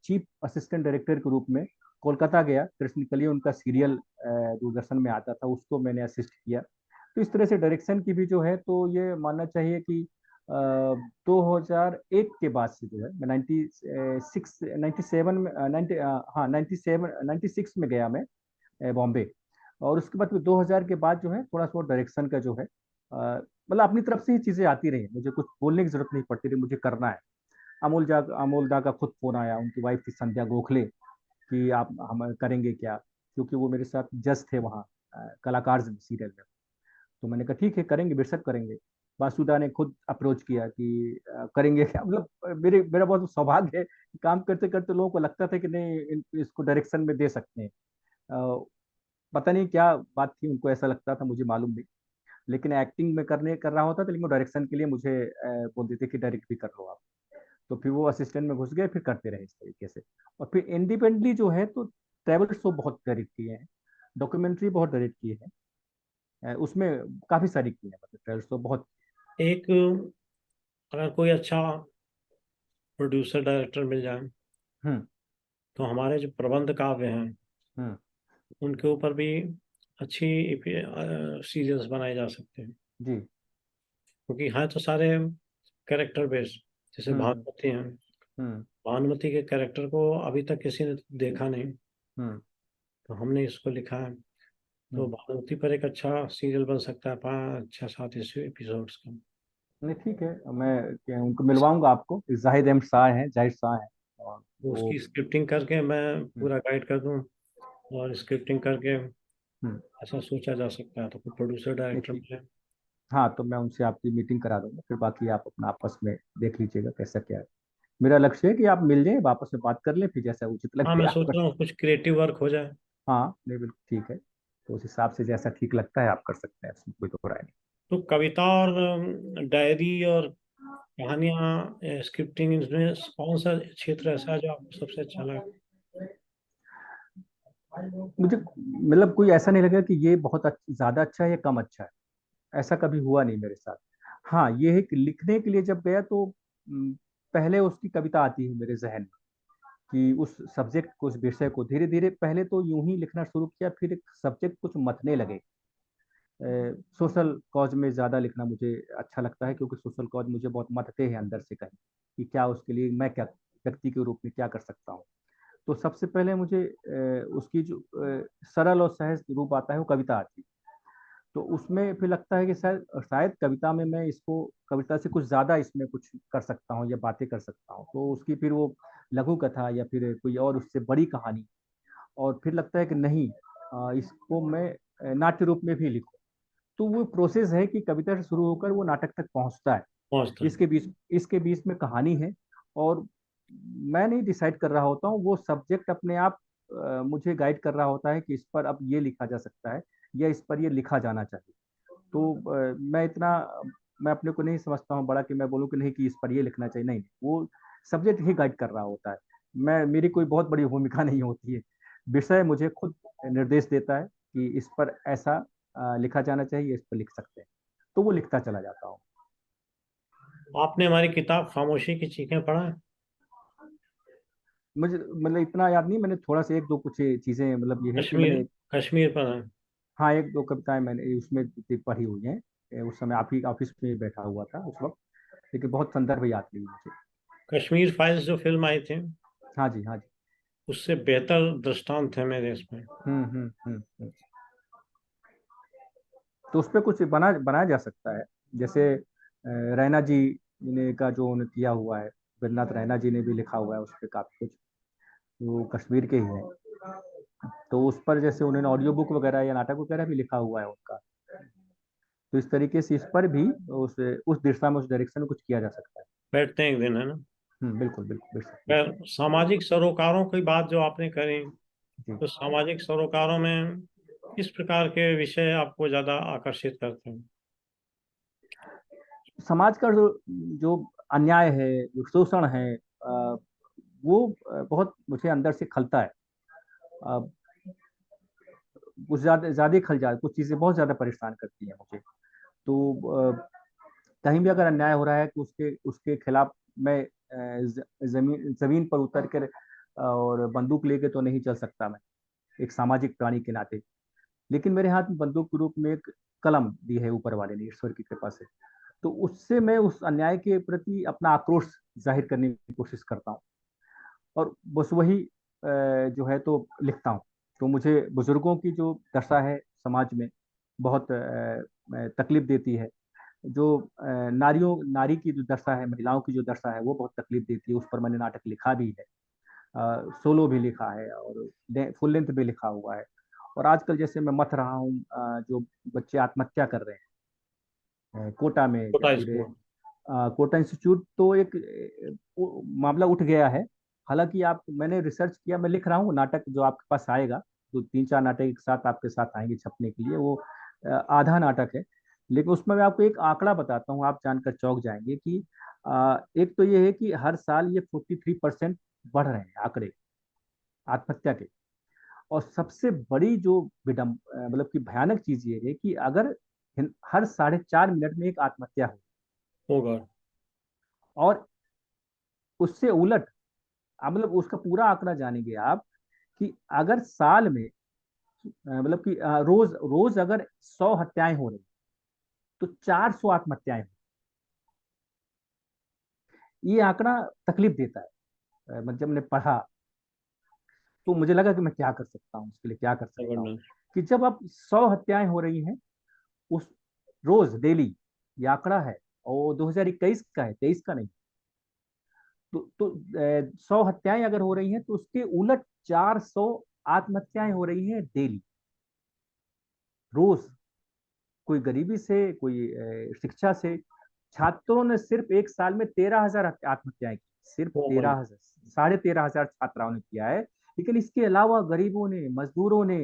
[SPEAKER 2] चीफ असिस्टेंट डायरेक्टर के रूप में कोलकाता गया, कृष्ण उनका सीरियल दूरदर्शन में आता था, उसको मैंने असिस्ट किया। तो इस तरह से डायरेक्शन की भी जो है तो ये मानना चाहिए कि 2001 के बाद से जो है मैं 96 97 में 90 हाँ 97 96 में गया मैं बॉम्बे। और उसके बाद फिर 2000 के बाद जो है थोड़ा सा डायरेक्शन का जो है मतलब अपनी तरफ से ही चीजें आती रही, मुझे कुछ बोलने की जरूरत नहीं पड़ती रही, मुझे करना है। अमोल दा का खुद फोन आया, उनकी वाइफ थी संध्या गोखले, कि आप हम करेंगे क्या, क्योंकि वो मेरे साथ जज थे वहाँ कलाकार सीरियल में। तो मैंने कहा ठीक है करेंगे, बेशक करेंगे। वासुदा ने खुद अप्रोच किया कि करेंगे क्या, मतलब मेरा बहुत सौभाग्य है कि काम करते करते लोगों को लगता था कि नहीं इसको डायरेक्शन में दे सकते हैं। अ, पता नहीं क्या बात थी, उनको ऐसा लगता था, मुझे मालूम नहीं। लेकिन एक्टिंग में कर रहा होता था, लेकिन डायरेक्शन के लिए मुझे बोलते थे कि डायरेक्ट भी कर लो आप। तो फिर वो असिस्टेंट में घुस गए, फिर करते रहे इस तरीके से। और फिर इंडिपेंडेंटली जो है तो ट्रैवल शो बहुत डायरेक्ट किए हैं, डॉक्यूमेंट्री बहुत डायरेक्ट किए हैं, उसमें काफी सारी की है, मतलब ट्रैवल शो बहुत।
[SPEAKER 1] एक, अगर कोई अच्छा प्रोड्यूसर डायरेक्टर मिल जाए
[SPEAKER 2] हम्म,
[SPEAKER 1] तो हमारे जो प्रबंध काव्य हैं
[SPEAKER 2] हम्म,
[SPEAKER 1] उनके ऊपर भी अच्छी सीरियल्स बनाए जा सकते हैं,
[SPEAKER 2] जी,
[SPEAKER 1] क्योंकि हैं तो सारे कैरेक्टर बेस्ड। जैसे
[SPEAKER 2] हम्म,
[SPEAKER 1] भानुमति हैं,
[SPEAKER 2] हम्म,
[SPEAKER 1] भानुमति के कैरेक्टर को अभी तक किसी ने देखा नहीं,
[SPEAKER 2] हम्म,
[SPEAKER 1] तो हमने इसको लिखा है। तो
[SPEAKER 2] हम्म।
[SPEAKER 1] भानुमति पर एक अच्छा सीरियल बन सकता है, 5 6 7 एपिसोड्स का।
[SPEAKER 2] नहीं ठीक है, मैं उनको मिलवाऊंगा आपको, जाहिद अहमद शाह हैं, जाहिद शाह हैं, और
[SPEAKER 1] तो
[SPEAKER 2] वो।
[SPEAKER 1] उसकी स्क्रिप्टिंग करके मैं
[SPEAKER 2] हम्म,
[SPEAKER 1] पूरा गाइड कर दूं, और स्क्रिप्टिंग करके
[SPEAKER 2] हम्म।
[SPEAKER 1] ऐसा सोचा जा सकता है तो कोई प्रोड्यूसर
[SPEAKER 2] नहीं
[SPEAKER 1] डायरेक्टर
[SPEAKER 2] ठीक,
[SPEAKER 1] मिले।
[SPEAKER 2] हाँ तो मैं उनसे आपकी मीटिंग करा दूंगा, फिर बाकी आप अपना आपस में देख लीजिएगा कैसा क्या है। मेरा लक्ष्य है कि आप मिल जाएं, आपस में बात कर लें, फिर जैसा उचित
[SPEAKER 1] हाँ,
[SPEAKER 2] लगे
[SPEAKER 1] मैं
[SPEAKER 2] आप
[SPEAKER 1] सोच
[SPEAKER 2] कर।
[SPEAKER 1] रहा हूँ कुछ क्रिएटिव वर्क हो जाए।
[SPEAKER 2] हाँ नहीं बिल्कुल ठीक है, तो उस हिसाब से जैसा ठीक लगता है आप कर सकते हैं, इसमें कोई तो राय नहीं।
[SPEAKER 1] तो कविता और डायरी और कहानियाँ, स्क्रिप्टिंग, इसमें कौन सा क्षेत्र ऐसा है जो आपको सबसे अच्छा लगा?
[SPEAKER 2] मुझे मतलब कोई ऐसा नहीं लगा कि ये बहुत ज्यादा अच्छा है या कम अच्छा है, ऐसा कभी हुआ नहीं मेरे साथ। हाँ ये है कि लिखने के लिए जब गया तो पहले उसकी कविता आती है मेरे जहन में, कि उस सब्जेक्ट को, उस विषय को धीरे धीरे पहले तो यूं ही लिखना शुरू किया, फिर एक सब्जेक्ट कुछ मतने लगे। सोशल कॉज में ज़्यादा लिखना मुझे अच्छा लगता है, क्योंकि सोशल कॉज मुझे बहुत मतते हैं अंदर से कहीं, कि क्या उसके लिए मैं क्या व्यक्ति के रूप में क्या कर सकता हूँ। तो सबसे पहले मुझे उसकी जो सरल और सहज रूप आता है वो कविता आती है। तो उसमें फिर लगता है कि शायद शायद कविता में मैं इसको कविता से कुछ ज़्यादा इसमें कुछ कर सकता हूँ या बातें कर सकता हूँ। तो उसकी फिर वो लघु कथा या फिर कोई और उससे बड़ी कहानी, और फिर लगता है कि नहीं, इसको मैं नाट्य रूप में भी लिखूं। तो वो प्रोसेस है कि कविता से शुरू होकर वो नाटक तक पहुंचता है।
[SPEAKER 1] पहुंचता है।
[SPEAKER 2] इसके बीच में कहानी है, और मैं नहीं डिसाइड कर रहा होता हूँ, वो सब्जेक्ट अपने आप मुझे गाइड कर रहा होता है कि इस पर अब ये लिखा जा सकता है या इस पर ये लिखा जाना चाहिए। तो मैं अपने को नहीं समझता हूँ बड़ा कि मैं बोलूँ कि नहीं कि इस पर ये लिखना चाहिए, नहीं, वो सब्जेक्ट ही गाइड कर रहा होता है। मेरी कोई बहुत बड़ी भूमिका नहीं होती है, विषय मुझे खुद निर्देश देता है कि इस पर ऐसा लिखा जाना चाहिए, इस पर लिख सकते हैं, तो वो लिखता चला जाता हूँ।
[SPEAKER 1] आपने हमारी किताब खामोशी की चीखें पढ़ा है?
[SPEAKER 2] मुझे मतलब इतना याद नहीं, मैंने थोड़ा सा एक दो कुछ चीजें, मतलब ये है कि
[SPEAKER 1] कश्मीर,
[SPEAKER 2] मैंने,
[SPEAKER 1] कश्मीर पढ़ा है?
[SPEAKER 2] हाँ, एक दो कविताएं मैंने उसमें पढ़ी हुई हैं। उस समय आप ही ऑफिस में बैठा हुआ था उस वक्त, लेकिन बहुत संदर्भ याद नहीं मुझे।
[SPEAKER 1] कश्मीर फाइल्स जो फिल्म आई थी,
[SPEAKER 2] हाँ जी, हाँ जी।
[SPEAKER 1] उससे बेहतर दृष्टांत है मेरे इसमें।
[SPEAKER 2] हम्म। तो उस पर कुछ बनाया जा सकता है, जैसे रैना जी ने का जो उन्होंने किया हुआ है, वेदनाथ रैना जी ने भी लिखा हुआ है उस पर काफी कुछ, वो कश्मीर के ही है। तो उस पर जैसे उन्होंने ऑडियो बुक वगैरह या नाटक वगैरह भी लिखा हुआ है उनका। तो इस तरीके से इस पर भी उस दिशा में, उस डायरेक्शन में कुछ किया जा सकता है।
[SPEAKER 1] बैठते हैं एक दिन, है ना?
[SPEAKER 2] बिल्कुल बिल्कुल बिल्कुल
[SPEAKER 1] खैर,
[SPEAKER 2] बिल्कुल।
[SPEAKER 1] सामाजिक सरोकारों की बात जो आपने करी,
[SPEAKER 2] जी।
[SPEAKER 1] तो सामाजिक सरोकारों में किस प्रकार के विषय आपको ज्यादा आकर्षित करते हैं?
[SPEAKER 2] समाज का जो अन्याय है, जो शोषण है, वो बहुत मुझे अंदर से खलता है। अ, कुछ ज्यादा ज्यादा ही खल जाए, कुछ चीजें बहुत ज्यादा परेशान करती हैं मुझे। तो कहीं भी अगर अन्याय हो रहा है तो उसके उसके खिलाफ मैं जमीन जमीन पर उतर कर और बंदूक लेके तो नहीं चल सकता मैं, एक सामाजिक प्राणी के नाते। लेकिन मेरे हाथ में बंदूक के रूप में एक कलम दी है ऊपर वाले ने, ईश्वर की कृपा से। तो उससे मैं उस अन्याय के प्रति अपना आक्रोश जाहिर करने की कोशिश करता हूँ, और बस वही जो है तो लिखता हूँ। तो मुझे बुजुर्गों की जो दशा है समाज में बहुत तकलीफ देती है। जो नारी की जो दशा है, महिलाओं की जो दशा है, वो बहुत तकलीफ देती है। उस पर मैंने नाटक लिखा भी है, सोलो भी लिखा है, और फुल लेंथ भी लिखा हुआ है। और आजकल जैसे मैं मथ रहा हूँ, जो बच्चे आत्महत्या कर रहे हैं कोटा में, या
[SPEAKER 1] छोटा
[SPEAKER 2] फिर
[SPEAKER 1] स्कूल।
[SPEAKER 2] कोटा इंस्टीट्यूट, तो एक मामला उठ गया है। हालांकि आप मैंने रिसर्च किया, मैं लिख रहा हूँ नाटक जो आपके पास आएगा, जो तीन चार नाटक एक साथ आपके साथ आएंगे छपने के लिए, वो आधा नाटक है। लेकिन उसमें मैं आपको एक आंकड़ा बताता हूँ, आप जानकर चौंक जाएंगे कि एक तो ये है कि हर साल ये 43% बढ़ रहे हैं आंकड़े आत्महत्या के। और सबसे बड़ी जो मतलब कि भयानक चीज ये है कि अगर हर 4.5 मिनट में एक आत्महत्या हो,
[SPEAKER 1] होगा।
[SPEAKER 2] और उससे उलट आप मतलब उसका पूरा आंकड़ा जानेंगे आप, कि अगर साल में मतलब कि रोज रोज अगर 100 हत्याएं हो रही, तो 400 आत्महत्याएं हो। ये आंकड़ा तकलीफ देता है। मतलब जब मैंने पढ़ा, तो मुझे लगा कि मैं क्या कर सकता हूँ, उसके लिए क्या कर सकता हूँ।
[SPEAKER 1] जबरदस्त।
[SPEAKER 2] कि जब अब 100 हत्याएं हो रही हैं उस रोज डेली, ये आंकड़ा है, और 2021 का है, 23 का नहीं। तो 100 हत्याएं अगर हो रही हैं, तो उसके उलट 400 आत्महत्याएं हो रही हैं डेली, रोज। कोई गरीबी से, कोई शिक्षा से। छात्रों ने सिर्फ एक साल में 13,000 आत्महत्याएं की, सिर्फ
[SPEAKER 1] ओ भाई।
[SPEAKER 2] 13,000, 13,500 छात्राओं ने किया है। लेकिन इसके अलावा गरीबों ने, मजदूरों ने,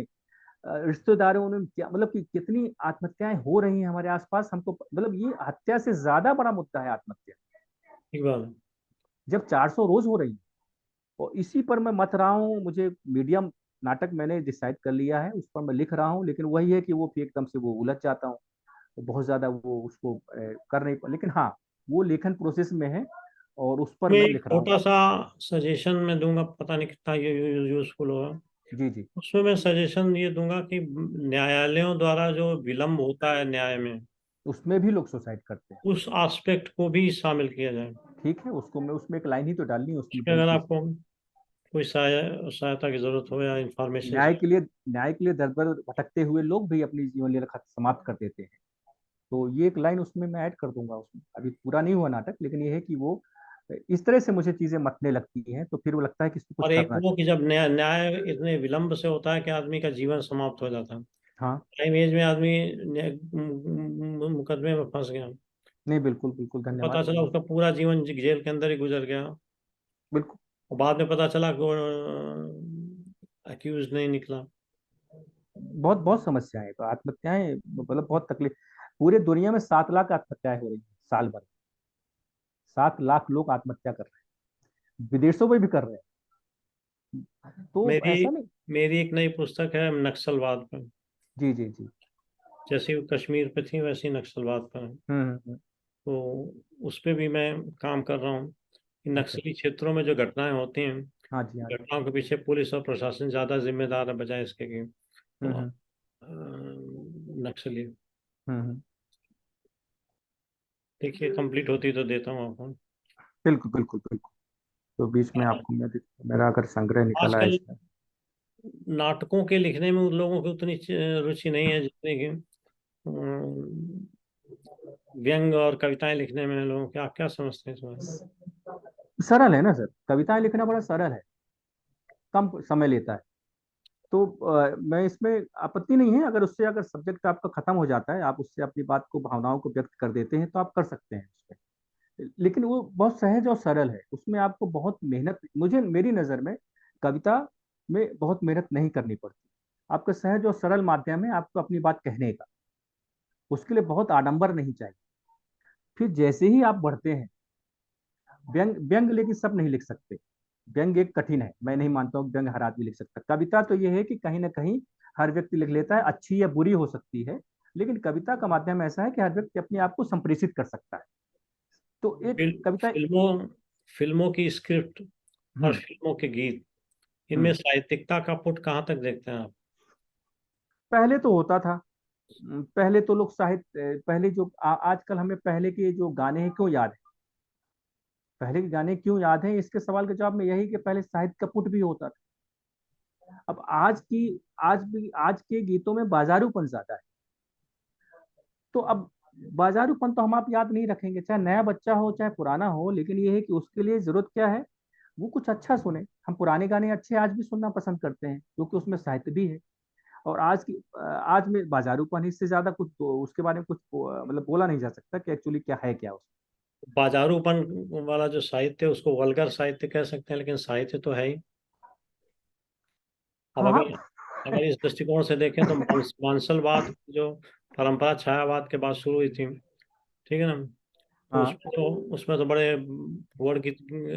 [SPEAKER 2] रिश्तेदारों ने, क्या मतलब कि कितनी आत्महत्याएं हो रही हैं हमारे आसपास, हमको मतलब ये हत्या से ज्यादा बड़ा मुद्दा है आत्महत्या,
[SPEAKER 1] ठीक बात है।
[SPEAKER 2] जब 400 रोज हो रही है। और इसी पर मैं मत रहा हूँ, मुझे मीडियम नाटक मैंने डिसाइड कर लिया है, उस पर मैं लिख रहा हूँ। लेकिन वही है कि वो फिर एकदम से वो उलझ जाता हूँ, तो बहुत ज्यादा वो उसको कर नहीं पा, लेकिन हाँ, वो लेखन प्रोसेस में है। और उस पर
[SPEAKER 1] मैं
[SPEAKER 2] मैं
[SPEAKER 1] एक
[SPEAKER 2] लिख रहा हूँ।
[SPEAKER 1] छोटा सा सजेशन मैं दूंगा, पता नहीं कितना ये यूजफुल होगा।
[SPEAKER 2] जी जी।
[SPEAKER 1] उसमें मैं सजेशन ये दूंगा कि न्यायालयों द्वारा जो विलम्ब होता है न्याय में,
[SPEAKER 2] उसमें भी लोग सुसाइड करते हैं।
[SPEAKER 1] उस एस्पेक्ट को भी शामिल किया जाए।
[SPEAKER 2] ठीक है, उसको मैं उसमें एक लाइन ही तो डालनी है उस
[SPEAKER 1] उसमें
[SPEAKER 2] मुद्दे में
[SPEAKER 1] अगर
[SPEAKER 2] कि
[SPEAKER 1] आपको कोई सहायता की जरूरत हो या इंफॉर्मेशन।
[SPEAKER 2] न्याय के लिए दर दर भटकते हुए लोग भी अपनी जीवन लीला समाप्त कर देते हैं। तो ये एक लाइन उसमें मैं ऐड कर दूंगा। उसमें अभी पूरा नहीं हुआ नाटक, लेकिन ये है कि वो इस तरह से मुझे चीजें मतने लगती हैं, तो फिर वो लगता है कि इसको कुछ
[SPEAKER 1] और एक
[SPEAKER 2] करना
[SPEAKER 1] वो
[SPEAKER 2] चाहिए।
[SPEAKER 1] कि जब न्याय न्याय इतने विलंब से होता है कि आदमी का जीवन समाप्त हो जाता है।
[SPEAKER 2] हाँ।
[SPEAKER 1] टाइम एज में आदमी मुकदमे में फंस गया,
[SPEAKER 2] नहीं, बिल्कुल बिल्कुल,
[SPEAKER 1] पता
[SPEAKER 2] धन्यवाद।
[SPEAKER 1] चला उसका पूरा जीवन जेल के अंदर ही गुजर गया,
[SPEAKER 2] बिल्कुल।
[SPEAKER 1] और बाद में पता चला कि वो अक्यूज नहीं निकला।
[SPEAKER 2] बहुत बहुत समस्याएं, तो आत्महत्याएं मतलब बहुत तकलीफ। पूरे दुनिया में 7 लाख आत्महत्याएं हो रही हैं साल भर। 7 लाख लोग आत्महत्या कर रहे हैं, विदेशों में भी कर रहे हैं, तो
[SPEAKER 1] मेरी
[SPEAKER 2] ऐसा नहीं।
[SPEAKER 1] मेरी एक नई पुस्तक है नक्सलवाद पर।
[SPEAKER 2] जी जी जी।
[SPEAKER 1] जैसे वो कश्मीर पे थी वैसी नक्सलवाद पर है।
[SPEAKER 2] हम्म।
[SPEAKER 1] तो उस पे भी मैं काम कर रहा हूँ कि
[SPEAKER 2] अच्छा।
[SPEAKER 1] नक्सली क्षेत्रों में जो घटनाएं होती हैं,
[SPEAKER 2] हाँ जी, हाँ जी।
[SPEAKER 1] घटनाओं के पीछे पुलिस और प्रशासन ज्यादा जिम्मेदार है बजाय इसके कि
[SPEAKER 2] हम्म
[SPEAKER 1] वो,
[SPEAKER 2] हम्म
[SPEAKER 1] नक्सली।
[SPEAKER 2] हम्म।
[SPEAKER 1] देखिए कंप्लीट होती तो देता हूँ आपको।
[SPEAKER 2] बिल्कुल बिल्कुल बिल्कुल। तो बीच में आपको मेरा अगर संग्रह निकल आए
[SPEAKER 1] आजकल
[SPEAKER 2] इसमें।
[SPEAKER 1] नाटकों के लिखने में उन लोगों की उतनी रुचि नहीं है जितनी कि अम, व्यंग और कविताएं लिखने में लोगों की। आप क्या समझते हैं इस बारे में?
[SPEAKER 2] सरल है ना सर, कविताएं लिखना बड़ा सरल है, कम समय लेता है। तो मैं इसमें आपत्ति नहीं है, अगर उससे अगर सब्जेक्ट आपका खत्म हो जाता है, आप उससे अपनी बात को, भावनाओं को व्यक्त कर देते हैं, तो आप कर सकते हैं उसमें। लेकिन वो बहुत सहज और सरल है, उसमें आपको बहुत मेहनत, मुझे मेरी नज़र में कविता में बहुत मेहनत नहीं करनी पड़ती। आपका सहज और सरल माध्यम है आपको अपनी बात कहने का, उसके लिए बहुत आडंबर नहीं चाहिए। फिर जैसे ही आप बढ़ते हैं, व्यंग व्यंग लेकिन सब नहीं लिख सकते। व्यंग एक कठिन है, मैं नहीं मानता हूँ व्यंग हर आदमी लिख सकता। कविता तो ये है कि कहीं ना कहीं हर व्यक्ति लिख लेता है, अच्छी या बुरी हो सकती है, लेकिन कविता का माध्यम ऐसा है कि हर व्यक्ति अपने आप को संप्रेषित कर सकता है। तो एक कविता।
[SPEAKER 1] फिल्मों फिल्मों की स्क्रिप्ट और
[SPEAKER 2] हम्म
[SPEAKER 1] फिल्मों के गीत, इनमें
[SPEAKER 2] हम्म।
[SPEAKER 1] साहित्यिकता का पुट कहाँ तक देखते हैं आप?
[SPEAKER 2] पहले तो होता था। पहले तो लोग पहले जो आजकल हमें पहले के जो गाने हैं क्यों याद है, पहले के गाने क्यों याद है, इसके सवाल के जवाब में यही कि पहले साहित्य का पुट भी होता था। अब आज के गीतों में बाजारूपन ज्यादा है। तो अब बाजारूपन तो हम आप याद नहीं रखेंगे, चाहे नया बच्चा हो चाहे पुराना हो, लेकिन ये है कि उसके लिए जरूरत क्या है, वो कुछ अच्छा सुने। हम पुराने गाने अच्छे आज भी सुनना पसंद करते हैं, क्योंकि उसमें साहित्य भी है। और आज में बाजारूपन, इससे ज्यादा कुछ तो उसके बारे में कुछ मतलब बोला नहीं जा सकता कि एक्चुअली क्या है क्या उसमें।
[SPEAKER 1] बाजारूपन वाला जो साहित्य है उसको वल्गर साहित्य कह सकते हैं, लेकिन साहित्य तो है ही। अब
[SPEAKER 2] हाँ हाँ।
[SPEAKER 1] अगर अगर इस दृष्टिकोण से देखें तो मांसलवाद जो परंपरा छायावाद के बाद शुरू हुई थी, ठीक है ना, तो
[SPEAKER 2] हाँ।
[SPEAKER 1] उसमें तो बड़े वर्ड की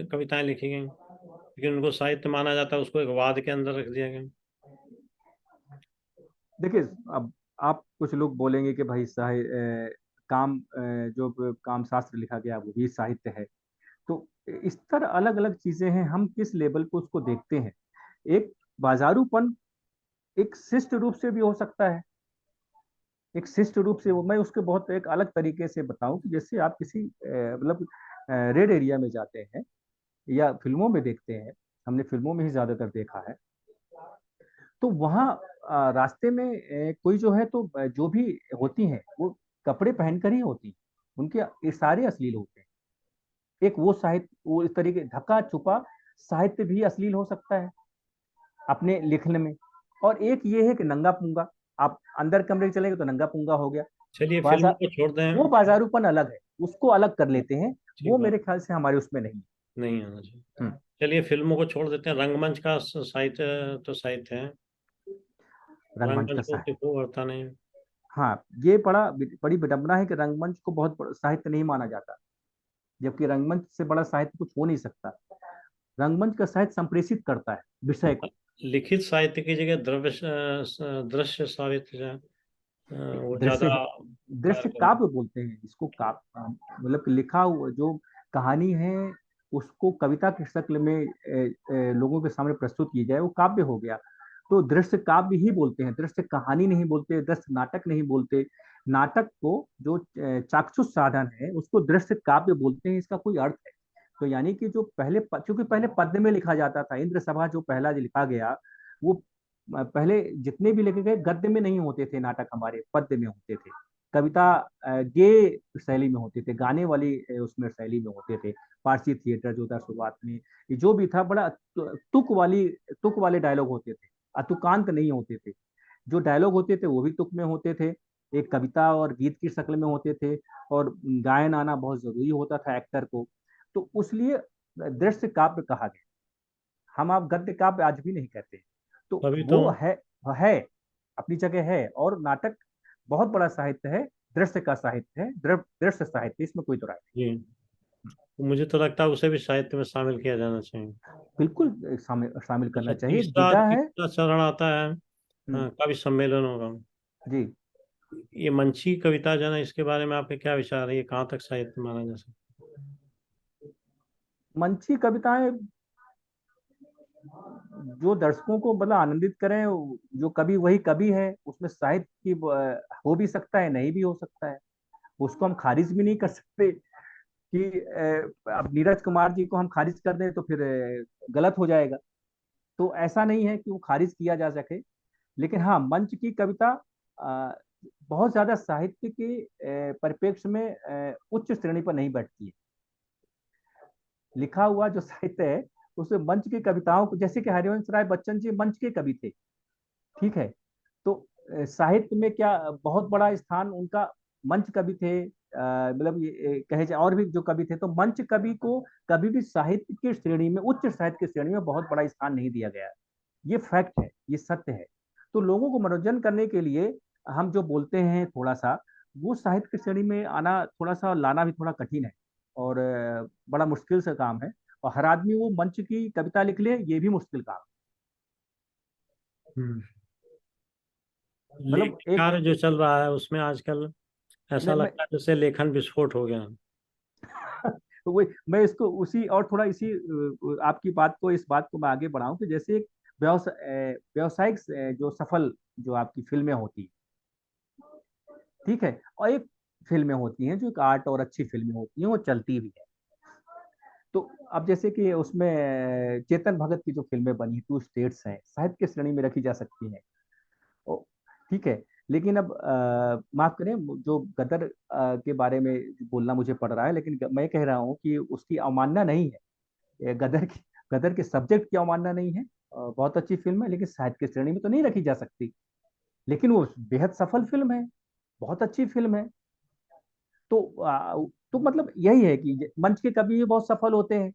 [SPEAKER 1] कविताएं लिखी गई, लेकिन उनको साहित्य माना जाता है, उसको एक वाद के अंदर रख दिया गया।
[SPEAKER 2] देखिए, अब आप कुछ लोग बोलेंगे कि भाई जो काम शास्त्र लिखा गया वो भी साहित्य है। तो इस तरह अलग अलग चीजें हैं, हम किस लेवल पे उसको देखते हैं। एक बाजारूपन एक शिष्ट रूप से भी हो सकता है। एक शिष्ट रूप से मैं उसके बहुत एक अलग तरीके से बताऊं कि जैसे आप किसी मतलब रेड एरिया में जाते हैं या फिल्मों में देखते हैं, हमने फिल्मों में ही ज्यादातर देखा है। तो वहाँ रास्ते में कोई जो है, तो जो भी होती हैं वो कपड़े पहनकर ही होती हैं, उनके इशारे अश्लील होते हैं। एक वो साहित्य, वो इस तरीके ढका छुपा साहित्य भी अश्लील हो सकता है अपने लिखने में। और एक ये है कि नंगा पुंगा, आप अंदर कमरे चलेंगे तो नंगा पुंगा हो गया।
[SPEAKER 1] चलिए फिल्मों
[SPEAKER 2] बाजार
[SPEAKER 1] को छोड़
[SPEAKER 2] वो
[SPEAKER 1] दें।
[SPEAKER 2] बाजारूपन अलग है, उसको अलग कर लेते हैं।
[SPEAKER 1] ठीक
[SPEAKER 2] वो
[SPEAKER 1] बात,
[SPEAKER 2] मेरे ख्याल से हमारे उसमें नहीं
[SPEAKER 1] नहीं आना चाहिए।
[SPEAKER 2] है।
[SPEAKER 1] चलिए फिल्मों को छोड़ देते हैं, रंगमंच का साहित्य तो साहित्य है,
[SPEAKER 2] रंगमंच का
[SPEAKER 1] रंगमंच को
[SPEAKER 2] साहित्य।
[SPEAKER 1] देखो बढ़ता नहीं है।
[SPEAKER 2] हाँ, ये बड़ी विडंबना है कि रंगमंच को साहित्य नहीं माना जाता, जबकि रंगमंच से बड़ा साहित्य कुछ हो नहीं सकता। रंगमंच का साहित्य संप्रेषित करता है विषय को।
[SPEAKER 1] लिखित साहित्य की जगह दृश्य साहित्य जो है, वो ज्यादा
[SPEAKER 2] दृश्य
[SPEAKER 1] कार्य
[SPEAKER 2] दृश्य
[SPEAKER 1] करता
[SPEAKER 2] काव्य बोलते हैं इसको, काव्य मतलब कि लिखा हुआ जो कहानी है, उसको कविता की शक्ल में लोगों के सामने प्रस्तुत की जाए, वो काव्य हो गया। तो दृश्य काव्य ही बोलते हैं, दृश्य कहानी नहीं बोलते, दृश्य नाटक नहीं बोलते। नाटक को जो चाक्षुष साधन है उसको दृश्य काव्य बोलते हैं, इसका कोई अर्थ है। तो यानी कि जो पहले क्योंकि पहले पद्य में लिखा जाता था, इंद्र सभा जो पहला जो लिखा गया वो पहले जितने भी लिखे गए गद्य में नहीं होते थे, नाटक हमारे पद्य में होते थे। कविता गे शैली में होते थे, गाने वाली उसमें शैली में होते थे। पारसी थिएटर जो था शुरुआत में, ये जो भी था बड़ा तुक वाले डायलॉग होते थे, अतुकांत नहीं होते थे। जो डायलॉग होते थे वो भी तुक में होते थे, एक कविता और गीत की शक्ल में होते थे। और गायन आना बहुत जरूरी होता था एक्टर को। तो उसलिए दृश्य काव्य कहा गया। हम आप गद्य काव्य आज भी नहीं कहते। तो
[SPEAKER 1] तभी तो।
[SPEAKER 2] वो है अपनी जगह है। और नाटक बहुत बड़ा साहित्य है, दृश्य का साहित्य है, दृश्य साहित्य, इसमें कोई दो राय नहीं।
[SPEAKER 1] जी, तो मुझे तो लगता है उसे भी साहित्य में शामिल किया जाना चाहिए।
[SPEAKER 2] बिल्कुल शामिल
[SPEAKER 1] अच्छा,
[SPEAKER 2] करना चाहिए,
[SPEAKER 1] तीसरा
[SPEAKER 2] विधा है।
[SPEAKER 1] तीसरा चरण आता है
[SPEAKER 2] हम्म,
[SPEAKER 1] कवि सम्मेलनों का।
[SPEAKER 2] जी।
[SPEAKER 1] ये मंची कविता जो है ना, इसके बारे में आपके क्या विचार है, ये कहाँ तक साहित्य माना जा सकता
[SPEAKER 2] मंची कविताएं जो दर्शकों को मतलब आनंदित करें, जो कवि वही कवि है, उसमें साहित्य की हो भी सकता है, नहीं भी हो सकता है। उसको हम खारिज भी नहीं कर सकते कि अब नीरज कुमार जी को हम खारिज कर दें तो फिर गलत हो जाएगा। तो ऐसा नहीं है कि वो खारिज किया जा सके। लेकिन हाँ, मंच की कविता अ, बहुत ज्यादा साहित्य के परिप्रेक्ष्य में उच्च श्रेणी पर नहीं बैठती है। लिखा हुआ जो साहित्य है उसमें मंच की कविताओं को, जैसे कि हरिवंश राय बच्चन जी मंच के कवि थे, ठीक है। तो साहित्य में क्या बहुत बड़ा स्थान उनका, मंच कवि थे। मतलब ये कहे जाए और भी जो कवि थे, तो मंच कवि को कभी भी साहित्य की श्रेणी में, उच्च साहित्य की श्रेणी में बहुत बड़ा स्थान नहीं दिया गया। ये फैक्ट है, ये सत्य है। तो लोगों को मनोरंजन करने के लिए हम जो बोलते हैं थोड़ा सा, वो साहित्य की श्रेणी में आना थोड़ा सा लाना भी थोड़ा कठिन है। और बड़ा मुश्किल से काम है। और हर आदमी वो मंच की कविता लिख ले, ये भी मुश्किल काम
[SPEAKER 1] है।
[SPEAKER 2] है। मतलब
[SPEAKER 1] लेखन
[SPEAKER 2] एक
[SPEAKER 1] कार्य जो चल रहा है उसमें आजकल ऐसा
[SPEAKER 2] मैं
[SPEAKER 1] लगता है जैसे लेखन विस्फोट हो गया।
[SPEAKER 2] तो वही मैं इसको उसी और थोड़ा इसी आपकी बात को, इस बात को मैं आगे बढ़ाऊं कि जैसे एक व्यावसायिक जो सफल जो आपकी फिल्में होती है, ठीक है, और एक फिल्में होती हैं जो एक आर्ट और अच्छी फिल्में होती हैं, वो चलती भी है। तो अब जैसे कि उसमें चेतन भगत की जो फिल्में बनी, टू स्टेट्स हैं, साहित्य की श्रेणी में रखी जा सकती हैं। ओ, ठीक है। लेकिन अब माफ करें, जो गदर के बारे में बोलना मुझे पड़ रहा है, लेकिन मैं कह रहा हूँ कि उसकी अवमानना नहीं है। गदर के सब्जेक्ट की अवमानना नहीं है। बहुत अच्छी फिल्म है, लेकिन साहित्य की श्रेणी में तो नहीं रखी जा सकती। लेकिन वो बेहद सफल फिल्म है, बहुत अच्छी फिल्म है। तो तो मतलब यही है कि मंच के कवि भी बहुत सफल होते हैं,